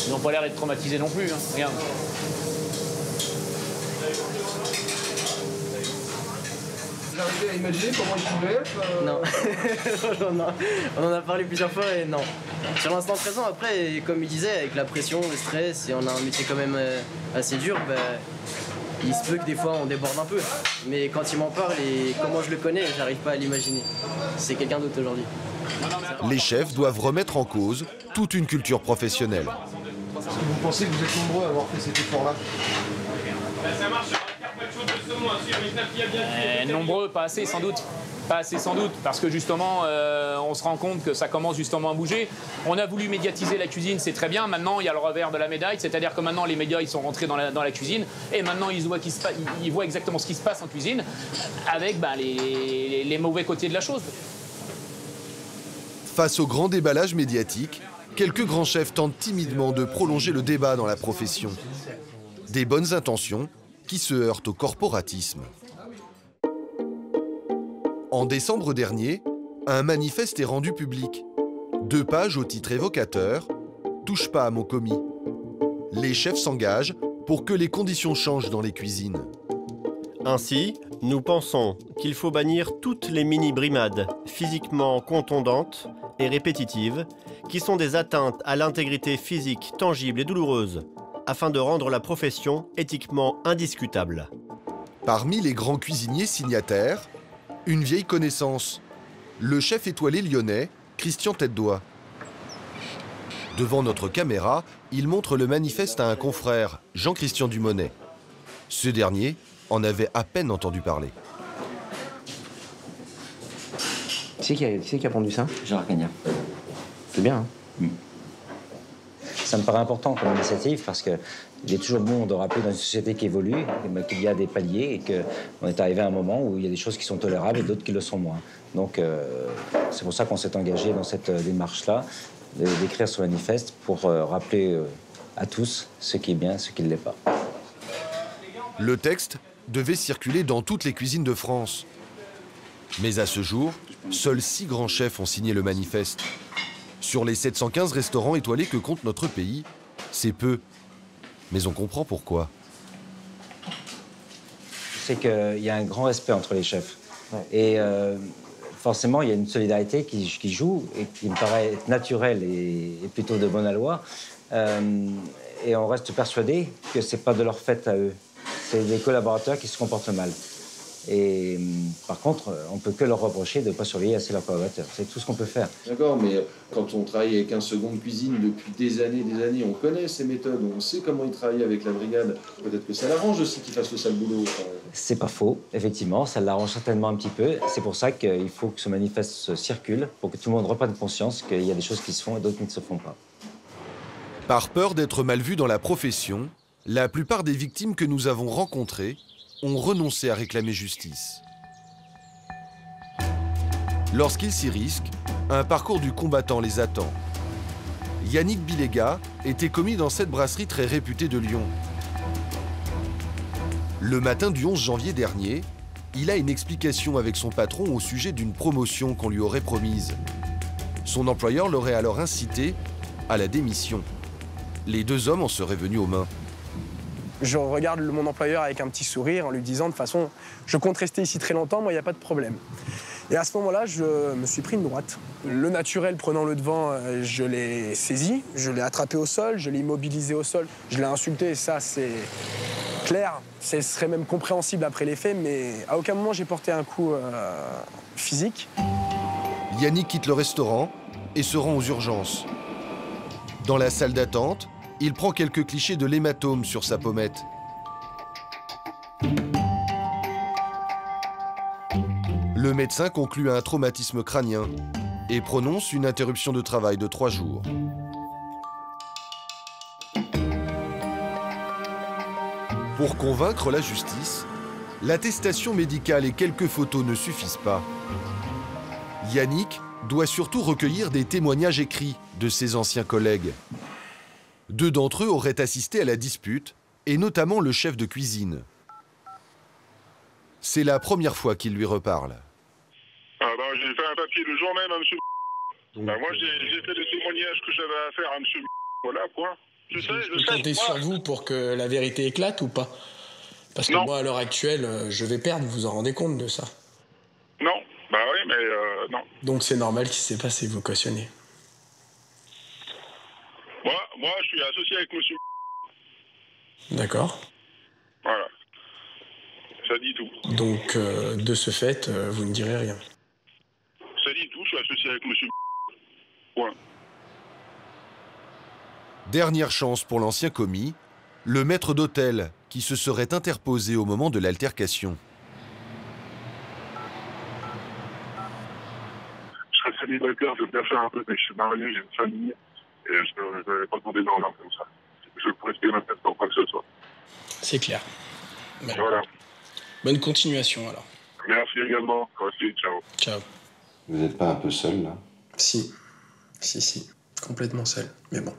Ils n'ont pas l'air d'être traumatisés non plus, hein. Regarde. Vous arrivez à imaginer comment il pouvait être Non. On en a parlé plusieurs fois et non. Sur l'instant présent, après, comme il disait, avec la pression, le stress, et on a un métier quand même assez dur, il se peut que des fois on déborde un peu. Mais quand il m'en parle et comment je le connais, j'arrive pas à l'imaginer. C'est quelqu'un d'autre aujourd'hui. Les chefs doivent remettre en cause toute une culture professionnelle. Est-ce que vous pensez que vous êtes nombreux à avoir fait cet effort-là? Nombreux, pas assez sans doute. Pas assez sans doute, parce que justement, on se rend compte que ça commence justement à bouger. On a voulu médiatiser la cuisine, c'est très bien. Maintenant, il y a le revers de la médaille, c'est-à-dire que maintenant, les médias, ils sont rentrés dans la cuisine, et maintenant, ils voient exactement ce qui se passe en cuisine, avec les mauvais côtés de la chose. Face au grand déballage médiatique, quelques grands chefs tentent timidement de prolonger le débat dans la profession. Des bonnes intentions qui se heurtent au corporatisme. En décembre dernier, un manifeste est rendu public. 2 pages au titre évocateur « Touche pas à mon commis ». Les chefs s'engagent pour que les conditions changent dans les cuisines. Ainsi, nous pensons qu'il faut bannir toutes les mini-brimades physiquement contondantes et répétitives qui sont des atteintes à l'intégrité physique tangible et douloureuse afin de rendre la profession éthiquement indiscutable. Parmi les grands cuisiniers signataires, une vieille connaissance, le chef étoilé lyonnais Christian Tête-Doigt. Devant notre caméra, il montre le manifeste à un confrère, Jean-Christian Dumonnet. Ce dernier en avait à peine entendu parler. Qui c'est qui a pondu ça? Gérard Cagnard. C'est bien, hein. Ça me paraît important comme initiative parce qu'il est toujours bon de rappeler dans une société qui évolue qu'il y a des paliers et qu'on est arrivé à un moment où il y a des choses qui sont tolérables et d'autres qui le sont moins. Donc c'est pour ça qu'on s'est engagé dans cette démarche-là, d'écrire ce manifeste pour rappeler à tous ce qui est bien et ce qui ne l'est pas. Le texte devait circuler dans toutes les cuisines de France. Mais à ce jour, seuls 6 grands chefs ont signé le manifeste. Sur les 715 restaurants étoilés que compte notre pays, c'est peu. Mais on comprend pourquoi. C'est qu'il y a un grand respect entre les chefs. Ouais. Et forcément, il y a une solidarité qui joue et qui me paraît être naturelle et plutôt de bonne aloi. Et on reste persuadé que ce n'est pas de leur fait à eux. C'est des collaborateurs qui se comportent mal. Et par contre, on ne peut que leur reprocher de ne pas surveiller assez leurs collaborateurs. C'est tout ce qu'on peut faire. D'accord, mais quand on travaille avec un second de cuisine depuis des années, on connaît ces méthodes, on sait comment ils travaillent avec la brigade. Peut-être que ça l'arrange aussi qu'ils fassent le sale boulot. C'est pas faux, effectivement, ça l'arrange certainement un petit peu. C'est pour ça qu'il faut que ce manifeste circule, pour que tout le monde reprenne conscience qu'il y a des choses qui se font et d'autres qui ne se font pas. Par peur d'être mal vus dans la profession, la plupart des victimes que nous avons rencontrées ont renoncé à réclamer justice. Lorsqu'ils s'y risquent, un parcours du combattant les attend. Yannick Biléga était commis dans cette brasserie très réputée de Lyon. Le matin du 11 janvier dernier, il a une explication avec son patron au sujet d'une promotion qu'on lui aurait promise. Son employeur l'aurait alors incité à la démission. Les 2 hommes en seraient venus aux mains. Je regarde mon employeur avec un petit sourire en lui disant de toute façon, je compte rester ici très longtemps, moi il n'y a pas de problème. Et à ce moment-là, je me suis pris une droite. Le naturel prenant le devant, je l'ai saisi, je l'ai attrapé au sol, je l'ai immobilisé au sol, je l'ai insulté, et ça c'est clair, ce serait même compréhensible après les faits, mais à aucun moment j'ai porté un coup physique. Yannick quitte le restaurant et se rend aux urgences. Dans la salle d'attente, il prend quelques clichés de l'hématome sur sa pommette. Le médecin conclut à un traumatisme crânien et prononce une interruption de travail de 3 jours. Pour convaincre la justice, l'attestation médicale et quelques photos ne suffisent pas. Yannick doit surtout recueillir des témoignages écrits de ses anciens collègues. 2 d'entre eux auraient assisté à la dispute, et notamment le chef de cuisine. C'est la première fois qu'il lui reparle. Ah ben, j'ai fait un papier le jour même à monsieur. Ben, moi, j'ai fait les témoignages que j'avais à faire à monsieur. Voilà, quoi. Je sais. Comptez sur vous pour que la vérité éclate ou pas? Parce que moi, à l'heure actuelle, je vais perdre, vous vous en rendez compte de ça? Non, bah oui, mais non. Donc c'est normal qu'il s'est passé, vous cautionnez. Moi, je suis associé avec monsieur. D'accord. Voilà. Ça dit tout. Donc, de ce fait, vous ne direz rien. Ça dit tout, je suis associé avec monsieur. Point. Dernière chance pour l'ancien commis, le maître d'hôtel qui se serait interposé au moment de l'altercation. Je serais célibataire, je veux bien faire un peu, mais je suis marié, j'ai une famille. Et je ne vais pas demander d'argent comme ça. Je pourrais payer ma tête pour quoi que ce soit. C'est clair. Voilà. Bonne continuation, alors. Merci également. Merci, ciao. Ciao. Vous n'êtes pas un peu seul, là? Si. Si, complètement seul. Mais bon.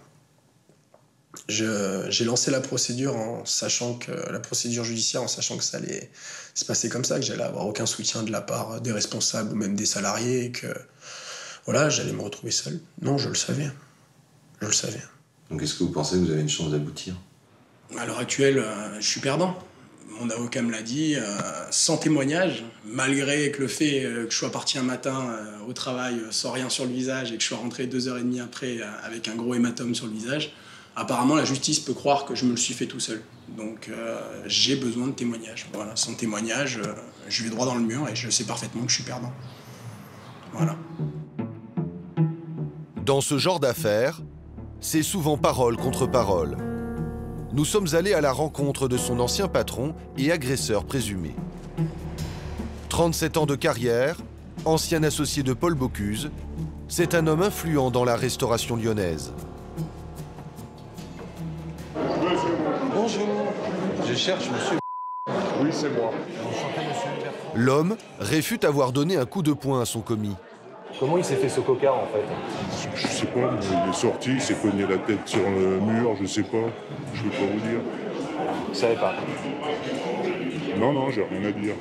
J'ai lancé la procédure la procédure judiciaire en sachant que ça allait se passer comme ça, que j'allais avoir aucun soutien de la part des responsables ou même des salariés, et que voilà, j'allais me retrouver seul. Non, je le savais. Je le savais. Donc est-ce que vous pensez que vous avez une chance d'aboutir? À l'heure actuelle, je suis perdant. Mon avocat me l'a dit, sans témoignage, malgré que le fait que je sois parti un matin au travail sans rien sur le visage et que je sois rentré 2h30 après avec un gros hématome sur le visage, apparemment la justice peut croire que je me le suis fait tout seul. Donc j'ai besoin de témoignages. Voilà, sans témoignage, je vais droit dans le mur et je sais parfaitement que je suis perdant. Voilà. Dans ce genre d'affaires, c'est souvent parole contre parole. Nous sommes allés à la rencontre de son ancien patron et agresseur présumé. 37 ans de carrière, ancien associé de Paul Bocuse, c'est un homme influent dans la restauration lyonnaise. Bonjour, je cherche monsieur. Oui, c'est moi. L'homme réfute avoir donné un coup de poing à son commis. Comment il s'est fait ce cocard, en fait? Je sais pas, il est sorti, il s'est cogné la tête sur le mur, je sais pas. Je peux pas vous dire. Vous savez pas? Non, j'ai rien à dire.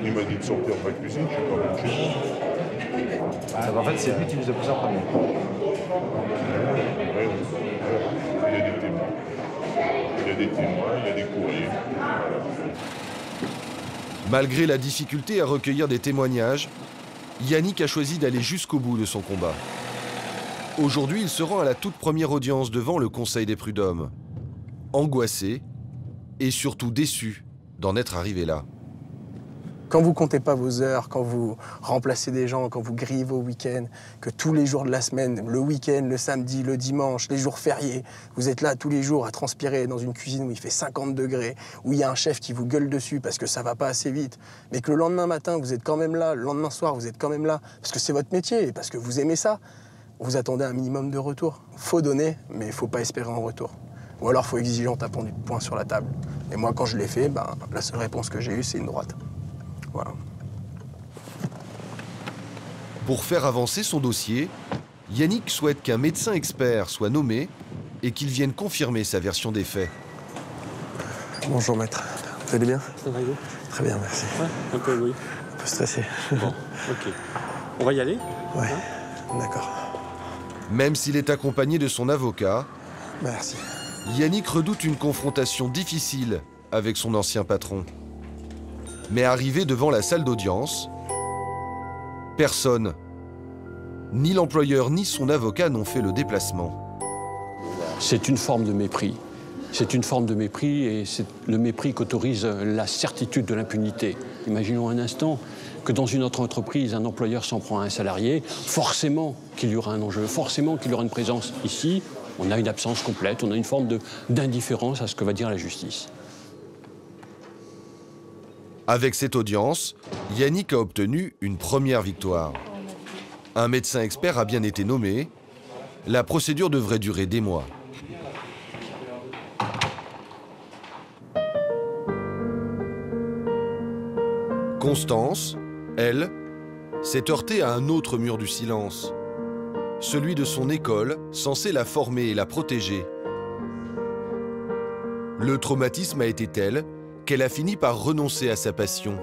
Il m'a dit de sortir de ma cuisine, je suis pas rentré chez moi. En fait, c'est lui qui nous a poussé en premier. Il y a des témoins. Il y a des courriers. Malgré la difficulté à recueillir des témoignages, Yannick a choisi d'aller jusqu'au bout de son combat. Aujourd'hui, il se rend à la toute première audience devant le Conseil des prud'hommes. Angoissé et surtout déçu d'en être arrivé là. Quand vous comptez pas vos heures, quand vous remplacez des gens, quand vous grillez vos week-ends, que tous les jours de la semaine, le week-end, le samedi, le dimanche, les jours fériés, vous êtes là tous les jours à transpirer dans une cuisine où il fait 50 degrés, où il y a un chef qui vous gueule dessus parce que ça va pas assez vite, mais que le lendemain matin, vous êtes quand même là, le lendemain soir, vous êtes quand même là, parce que c'est votre métier et parce que vous aimez ça, vous attendez un minimum de retour. Faut donner, mais il faut pas espérer en retour. Ou alors faut exiger en tapant du poing sur la table. Et moi, quand je l'ai fait, la seule réponse que j'ai eue, c'est une droite. Voilà. Pour faire avancer son dossier, Yannick souhaite qu'un médecin expert soit nommé et qu'il vienne confirmer sa version des faits. Bonjour maître, vous allez bien? Ça va, vous? Très bien, merci. Ouais, un peu, oui. Un peu stressé. Bon, ok. On va y aller? Ouais, d'accord. Même s'il est accompagné de son avocat, merci. Yannick redoute une confrontation difficile avec son ancien patron. Mais arrivé devant la salle d'audience, personne, ni l'employeur ni son avocat n'ont fait le déplacement. C'est une forme de mépris. C'est une forme de mépris et c'est le mépris qu'autorise la certitude de l'impunité. Imaginons un instant que dans une autre entreprise, un employeur s'en prend à un salarié, forcément qu'il y aura un enjeu, forcément qu'il y aura une présence. Ici, on a une absence complète, on a une forme d'indifférence à ce que va dire la justice. Avec cette audience, Yannick a obtenu une première victoire. Un médecin expert a bien été nommé. La procédure devrait durer des mois. Constance, elle, s'est heurtée à un autre mur du silence. Celui de son école, censé la former et la protéger. Le traumatisme a été tel qu'elle a fini par renoncer à sa passion.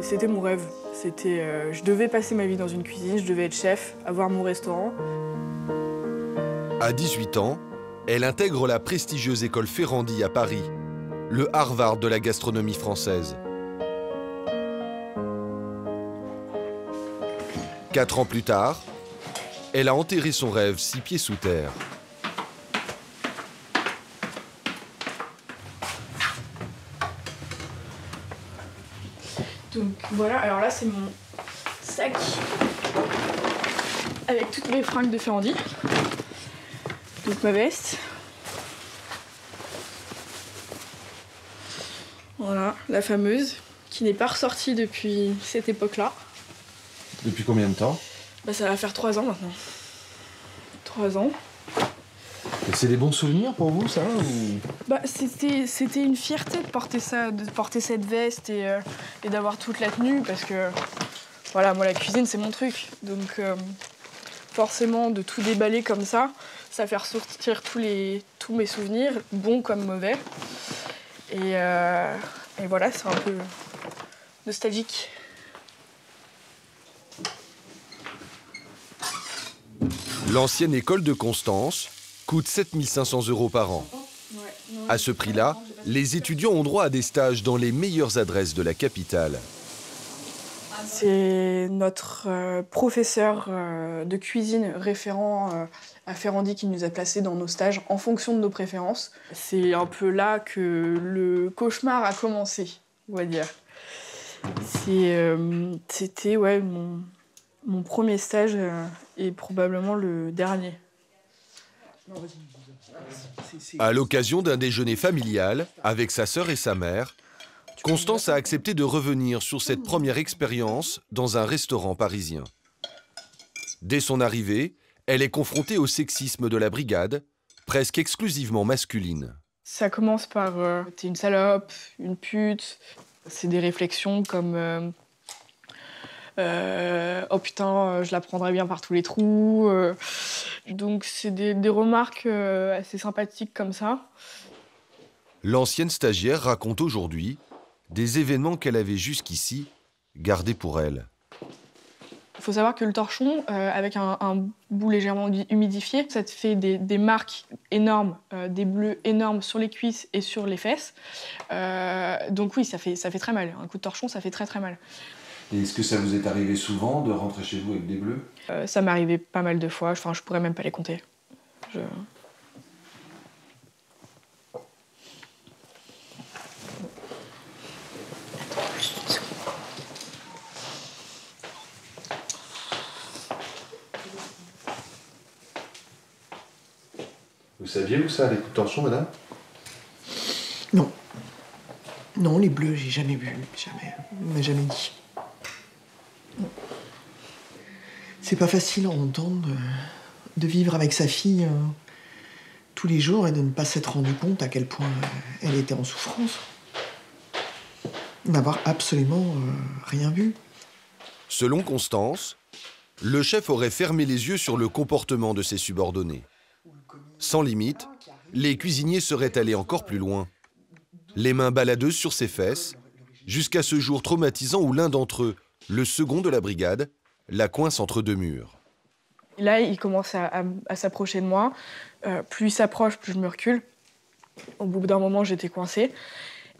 C'était mon rêve. Je devais passer ma vie dans une cuisine, je devais être chef, avoir mon restaurant. À 18 ans, elle intègre la prestigieuse école Ferrandi à Paris, le Harvard de la gastronomie française. 4 ans plus tard, elle a enterré son rêve 6 pieds sous terre. Donc voilà, alors là c'est mon sac avec toutes mes fringues de Ferrandi. Donc ma veste. Voilà, la fameuse, qui n'est pas ressortie depuis cette époque-là. Depuis combien de temps? Ça va faire 3 ans maintenant. 3 ans. C'est des bons souvenirs pour vous, ça ou... C'était une fierté de porter ça, de porter cette veste et d'avoir toute la tenue parce que Voilà, moi la cuisine c'est mon truc. Donc forcément de tout déballer comme ça fait ressortir tous mes souvenirs, bons comme mauvais. Et voilà, c'est un peu nostalgique. L'ancienne école de Constance coûte 7 500 € par an. À ce prix-là, les étudiants ont droit à des stages dans les meilleures adresses de la capitale. C'est notre professeur de cuisine référent à Ferrandi qui nous a placés dans nos stages en fonction de nos préférences. C'est un peu là que le cauchemar a commencé, on va dire. C'était ouais, mon premier stage et probablement le dernier. À l'occasion d'un déjeuner familial avec sa sœur et sa mère, Constance a accepté de revenir sur cette première expérience dans un restaurant parisien. Dès son arrivée, elle est confrontée au sexisme de la brigade, presque exclusivement masculine. Ça commence par « t'es une salope, une pute ». C'est des réflexions comme oh putain, je la prendrais bien par tous les trous ». Donc c'est des remarques assez sympathiques comme ça. L'ancienne stagiaire raconte aujourd'hui des événements qu'elle avait jusqu'ici gardés pour elle. Il faut savoir que le torchon, avec un bout légèrement humidifié, ça te fait des marques énormes, des bleus énormes sur les cuisses et sur les fesses. Donc oui, ça fait très mal. Un coup de torchon, ça fait très très mal. Et est-ce que ça vous est arrivé souvent de rentrer chez vous avec des bleus? Ça m'est arrivé pas mal de fois, enfin je pourrais même pas les compter. Vous saviez où ça, les coups de torchon, madame? Non. Non, les bleus, j'ai jamais vu. Jamais. On m'a jamais dit. Non. C'est pas facile à entendre de vivre avec sa fille tous les jours et de ne pas s'être rendu compte à quel point elle était en souffrance. N'avoir absolument rien vu. Selon Constance, le chef aurait fermé les yeux sur le comportement de ses subordonnés. Sans limite, les cuisiniers seraient allés encore plus loin. Les mains baladeuses sur ses fesses, jusqu'à ce jour traumatisant où l'un d'entre eux, le second de la brigade, la coince entre deux murs. Là, il commence à s'approcher de moi. Plus il s'approche, plus je me recule. Au bout d'un moment, j'étais coincée.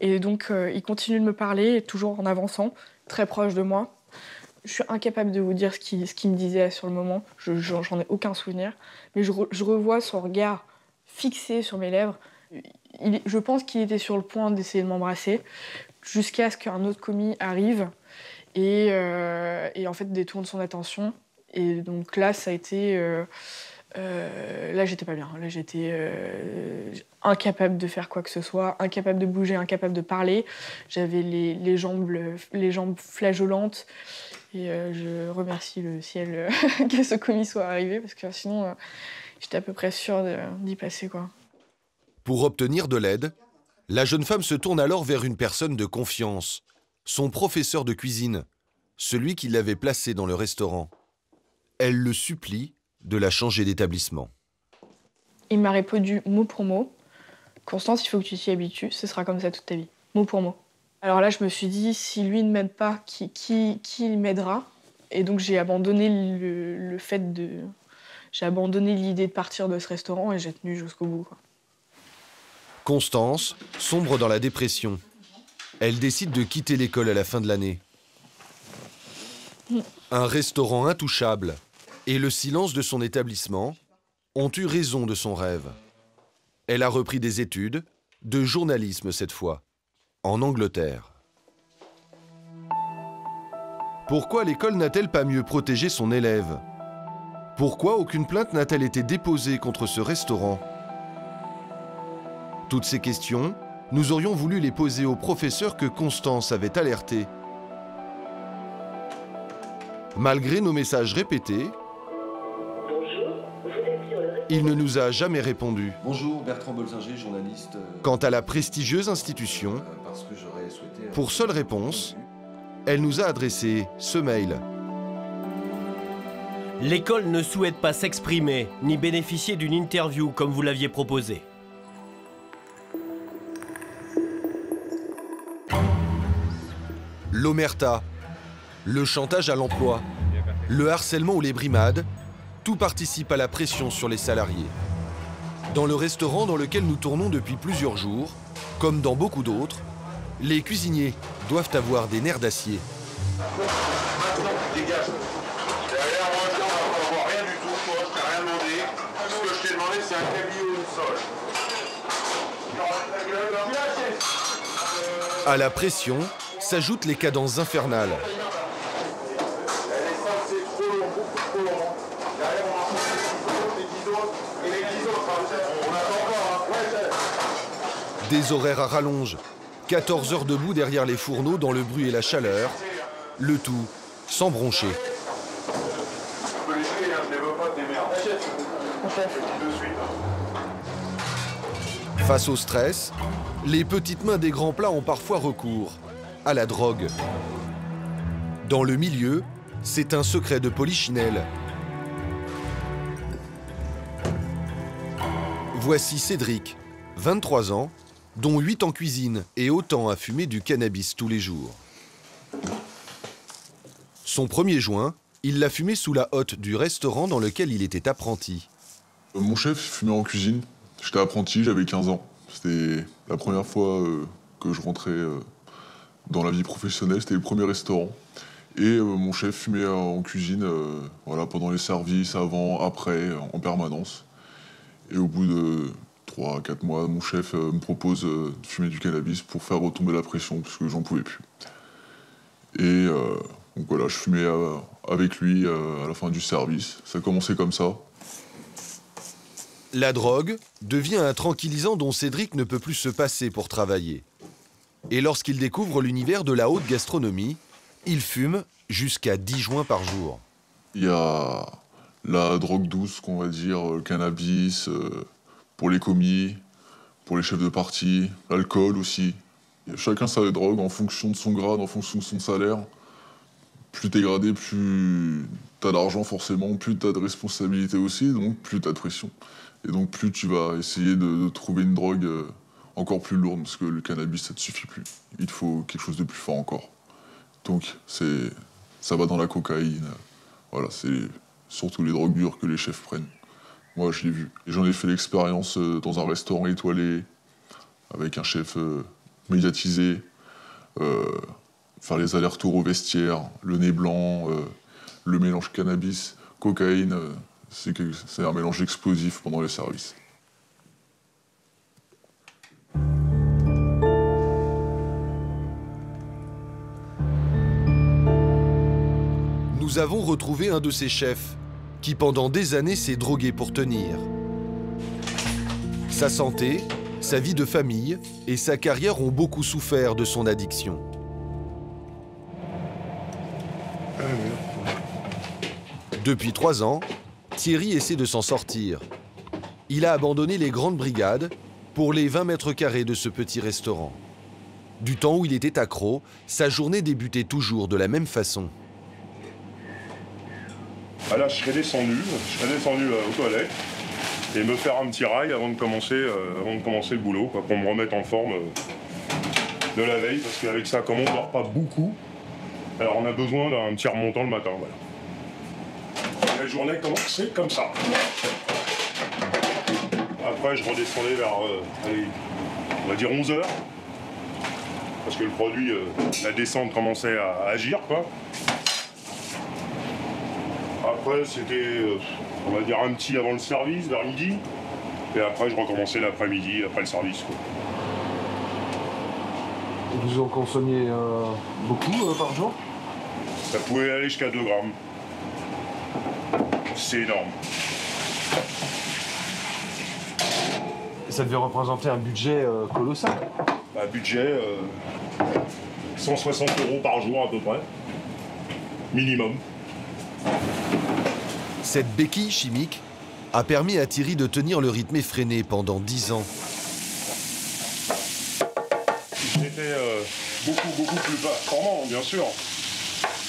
Et donc, il continue de me parler, toujours en avançant, très proche de moi. Je suis incapable de vous dire ce qu'il me disait sur le moment. J'en ai aucun souvenir. Mais je revois son regard fixé sur mes lèvres. Je pense qu'il était sur le point d'essayer de m'embrasser, jusqu'à ce qu'un autre commis arrive et en fait détourne son attention. Et donc là, ça a été... là, j'étais pas bien. Là, j'étais incapable de faire quoi que ce soit, incapable de bouger, incapable de parler. J'avais les jambes flageolantes. Et je remercie le ciel que ce commis soit arrivé, parce que sinon, j'étais à peu près sûre d'y passer, quoi. Pour obtenir de l'aide, la jeune femme se tourne alors vers une personne de confiance, son professeur de cuisine, celui qui l'avait placée dans le restaurant. Elle le supplie de la changer d'établissement. Il m'a répondu mot pour mot. « Constance, il faut que tu t'y habitues, ce sera comme ça toute ta vie. » Mot pour mot. Alors là, je me suis dit, si lui ne m'aide pas, qui m'aidera? Et donc j'ai abandonné j'ai abandonné l'idée de partir de ce restaurant et j'ai tenu jusqu'au bout, quoi. Constance sombre dans la dépression. Elle décide de quitter l'école à la fin de l'année. Un restaurant intouchable et le silence de son établissement ont eu raison de son rêve. Elle a repris des études, de journalisme cette fois, en Angleterre. Pourquoi l'école n'a-t-elle pas mieux protégé son élève? Pourquoi aucune plainte n'a-t-elle été déposée contre ce restaurant? Toutes ces questions, nous aurions voulu les poser au professeur que Constance avait alerté. Malgré nos messages répétés, il ne nous a jamais répondu. Bonjour, Bertrand Bolzinger, journaliste. Quant à la prestigieuse institution, Parce que j'aurais souhaité... pour seule réponse, elle nous a adressé ce mail. L'école ne souhaite pas s'exprimer ni bénéficier d'une interview comme vous l'aviez proposé. L'omerta, le chantage à l'emploi, le harcèlement ou les brimades, tout participe à la pression sur les salariés. Dans le restaurant dans lequel nous tournons depuis plusieurs jours, comme dans beaucoup d'autres, les cuisiniers doivent avoir des nerfs d'acier. Maintenant, dégage. Derrière moi, on va voir rien du tout. Toi, je t'ai rien demandé. Ce que je t'ai demandé, c'est un cabillaud au sol. À la pression s'ajoutent les cadences infernales. Des horaires à rallonge, 14 heures debout derrière les fourneaux dans le bruit et la chaleur, le tout sans broncher. Face au stress, les petites mains des grands plats ont parfois recours à la drogue. Dans le milieu, c'est un secret de polichinelle. Voici Cédric, 23 ans, dont 8 en cuisine et autant à fumer du cannabis tous les jours. Son premier joint, il l'a fumé sous la hotte du restaurant dans lequel il était apprenti. Mon chef fumait en cuisine. J'étais apprenti, j'avais 15 ans. C'était la première fois que je rentrais dans la vie professionnelle. C'était le premier restaurant. Et mon chef fumait en cuisine voilà, pendant les services, avant, après, en permanence. Et au bout de 3 à 4 mois, mon chef me propose de fumer du cannabis pour faire retomber la pression, parce que j'en pouvais plus. Et donc voilà, je fumais avec lui à la fin du service. Ça a commencé comme ça. La drogue devient un tranquillisant dont Cédric ne peut plus se passer pour travailler. Et lorsqu'il découvre l'univers de la haute gastronomie, il fume jusqu'à 10 joints par jour. Il y a la drogue douce, qu'on va dire, le cannabis, pour les commis, pour les chefs de parti, l'alcool aussi. Chacun sa drogue en fonction de son grade, en fonction de son salaire. Plus t'es gradé, plus t'as d'argent forcément, plus t'as de responsabilités aussi, donc plus t'as de pression. Et donc plus tu vas essayer de trouver une drogue encore plus lourde, parce que le cannabis, ça ne te suffit plus. Il te faut quelque chose de plus fort encore. Donc ça va dans la cocaïne. Voilà, c'est surtout les drogues dures que les chefs prennent. Moi, je l'ai vu. Et j'en ai fait l'expérience dans un restaurant étoilé, avec un chef médiatisé, faire les allers-retours au vestiaire, le nez blanc, le mélange cannabis, cocaïne, c'est un mélange explosif pendant les services. Nous avons retrouvé un de ses chefs, qui pendant des années s'est drogué pour tenir. Sa santé, sa vie de famille et sa carrière ont beaucoup souffert de son addiction. Depuis 3 ans, Thierry essaie de s'en sortir. Il a abandonné les grandes brigades pour les 20 mètres carrés de ce petit restaurant. Du temps où il était accro, sa journée débutait toujours de la même façon. Ah là, je serais descendu aux toilettes et me faire un petit rail avant de commencer le boulot, quoi, pour me remettre en forme de la veille, parce qu'avec ça, comme on ne dort pas beaucoup, alors on a besoin d'un petit remontant le matin. Voilà. La journée commençait comme ça. Après, je redescendais vers, on va dire 11 h, parce que le produit, la descente commençait à agir, quoi. Après, c'était, on va dire, un petit avant le service, vers midi. Et après, je recommençais l'après-midi, après le service, quoi. Vous en consommiez beaucoup par jour? Ça pouvait aller jusqu'à 2 grammes. C'est énorme. Et ça devait représenter un budget colossal. Un budget 160 € par jour à peu près. Minimum. Cette béquille chimique a permis à Thierry de tenir le rythme effréné pendant 10 ans. J'étais beaucoup plus performant, bien sûr.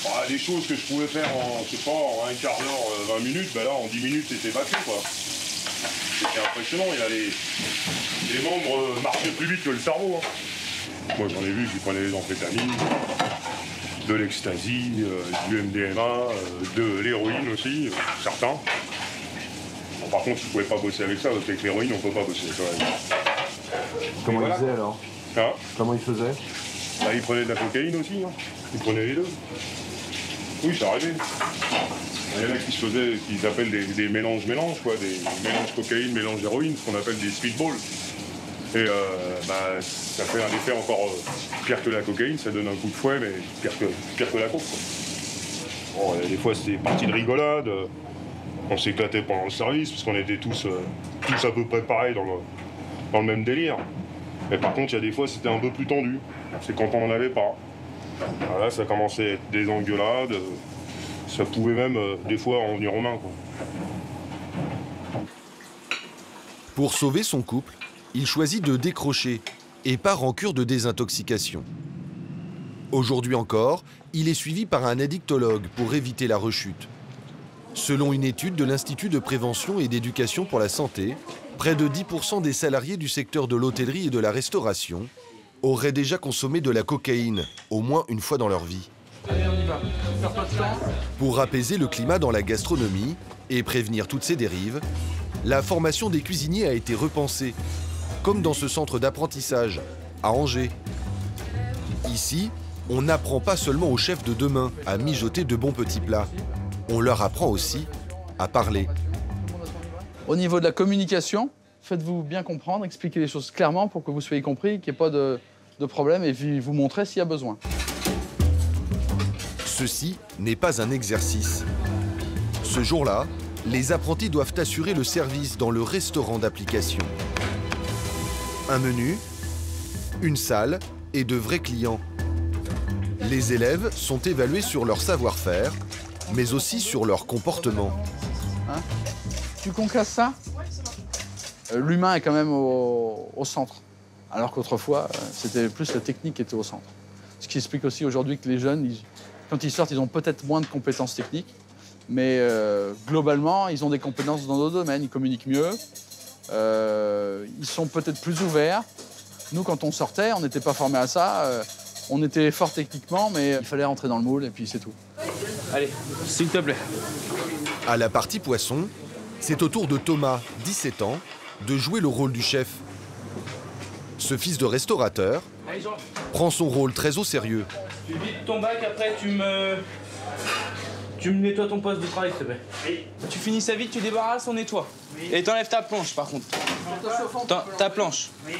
Bah, des choses que je pouvais faire en, je sais pas, en un quart d'heure, 20 minutes, bah là, en 10 minutes, c'était battu, quoi. C'était impressionnant, il y a les membres marchaient plus vite que le cerveau. Hein. Moi, j'en ai vu qui prenaient des amphétamines, de l'ecstasy, du MDMA, de l'héroïne aussi, certains. Bon, par contre, ils ne pouvaient pas bosser avec ça, parce qu'avec l'héroïne, on ne peut pas bosser. Comment voilà. ils faisaient alors? Hein? Comment ils faisaient? Bah, ils prenaient de la cocaïne aussi, hein. Ils prenaient les deux. Oui, ça arrivait. Il y en a qui se faisaient, qu'ils appellent des mélanges-mélanges, quoi, des mélanges cocaïne, mélanges héroïne, ce qu'on appelle des speedballs. Et bah, ça fait un effet encore pire que la cocaïne, ça donne un coup de fouet, mais pire que la coke, quoi. Bon, des fois, c'était partie de rigolade. On s'éclatait pendant le service, parce qu'on était tous à peu près pareils dans le même délire. Mais par contre, il y a des fois, c'était un peu plus tendu. C'est quand on n'en avait pas. Alors là, ça commençait à être des engueulades. Ça pouvait même, des fois, en venir aux mains, quoi. Pour sauver son couple, il choisit de décrocher et part en cure de désintoxication. Aujourd'hui encore, il est suivi par un addictologue pour éviter la rechute. Selon une étude de l'Institut de prévention et d'éducation pour la santé, près de 10% des salariés du secteur de l'hôtellerie et de la restauration auraient déjà consommé de la cocaïne, au moins une fois dans leur vie. Allez, on y va. Perds pas de temps. Pour apaiser le climat dans la gastronomie et prévenir toutes ces dérives, la formation des cuisiniers a été repensée, comme dans ce centre d'apprentissage, à Angers. Ici, on n'apprend pas seulement aux chefs de demain à mijoter de bons petits plats, on leur apprend aussi à parler. Au niveau de la communication, faites-vous bien comprendre, expliquez les choses clairement pour que vous soyez compris, qu'il n'y ait pas de problème et vous montrer s'il y a besoin. Ceci n'est pas un exercice. Ce jour-là, les apprentis doivent assurer le service dans le restaurant d'application. Un menu, une salle et de vrais clients. Les élèves sont évalués sur leur savoir-faire, mais aussi sur leur comportement. Hein? Tu concasses ça? L'humain est quand même au centre, alors qu'autrefois, c'était plus la technique qui était au centre. Ce qui explique aussi aujourd'hui que les jeunes, quand ils sortent, ils ont peut-être moins de compétences techniques, mais globalement, ils ont des compétences dans d'autres domaines. Ils communiquent mieux, ils sont peut-être plus ouverts. Nous, quand on sortait, on n'était pas formés à ça. On était fort techniquement, mais il fallait rentrer dans le moule et puis c'est tout. Allez, s'il te plaît. À la partie poisson, c'est au tour de Thomas, 17 ans, de jouer le rôle du chef. Ce fils de restaurateur prend son rôle très au sérieux. Tu vides ton bac, après tu me nettoies ton poste de travail, s'il te plaît. Oui. Tu finis ça vite, tu débarrasses, on nettoie. Oui. Et t'enlèves ta planche, par contre. Ta planche. Oui.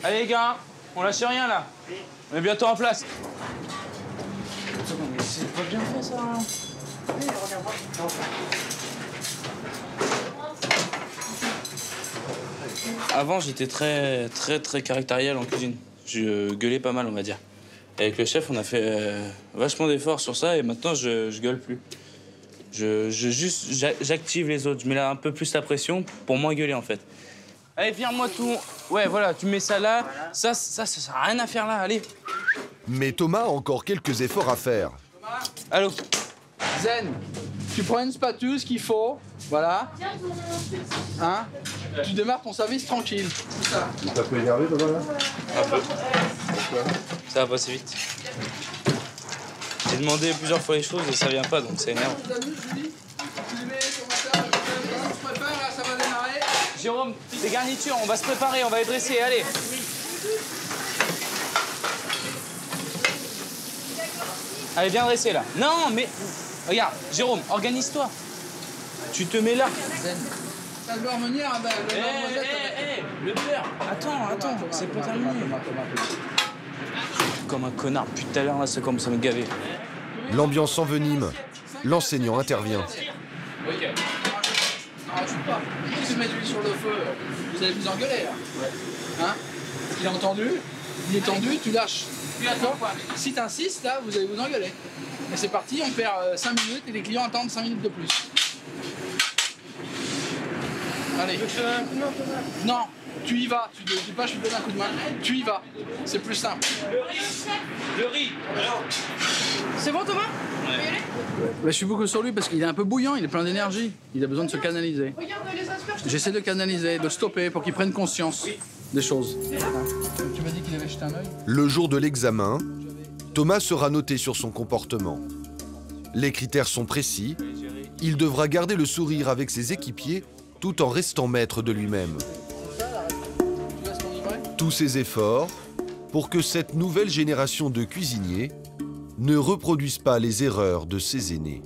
Allez, les gars, on lâche rien, là. Oui. On est bientôt en place. Mais c'est pas bien fait, ça. Oui, regarde-moi. Avant, j'étais très caractériel en cuisine. Je gueulais pas mal, on va dire. Avec le chef, on a fait vachement d'efforts sur ça et maintenant, je gueule plus. J'active les autres. Je mets là un peu plus la pression pour moins gueuler, en fait. Allez, vire-moi tout. Ouais, voilà, tu mets ça là. Ça sert à rien à faire là, allez. Mais Thomas a encore quelques efforts à faire. Allô? Zen, tu prends une spatule, ce qu'il faut, voilà. Hein? Tu démarres ton service tranquille. Tout ça. T'as peu énervé, Thomas, là? Un peu. Pourquoi? Ça va passer vite. J'ai demandé plusieurs fois les choses et ça vient pas, donc ça énerve. Jérôme, les garnitures, on va se préparer, on va les dresser, allez. Allez, viens dresser là. Non, mais regarde, Jérôme, organise-toi. Tu te mets là. Ça doit revenir, ben, le beurre. Attends, c'est pas terminé. Comme un connard, depuis tout à l'heure, là, c'est comme ça me gaver. L'ambiance s'envenime. L'enseignant intervient. Ok. N'arrache pas. Si tu mets l'huile sur le feu, vous allez vous engueuler, là. Ouais. Hein? Il est entendu, il est tendu, tu lâches. D'accord? Si t'insistes, là, vous allez vous engueuler. Et c'est parti, on perd 5 minutes et les clients attendent 5 minutes de plus. Allez. Non, tu y vas. Tu ne dis pas je lui donne un coup de main. Tu y vas. C'est plus simple. Le riz. Alors. C'est bon Thomas? Je suis beaucoup sur lui parce qu'il est un peu bouillant, il est plein d'énergie. Il a besoin de se canaliser. Regarde les asperges. J'essaie de canaliser, de stopper pour qu'il prenne conscience des choses. Tu m'as dit qu'il avait jeté un œil? Le jour de l'examen, Thomas sera noté sur son comportement. Les critères sont précis. Il devra garder le sourire avec ses équipiers tout en restant maître de lui-même. Tous ses efforts pour que cette nouvelle génération de cuisiniers ne reproduise pas les erreurs de ses aînés.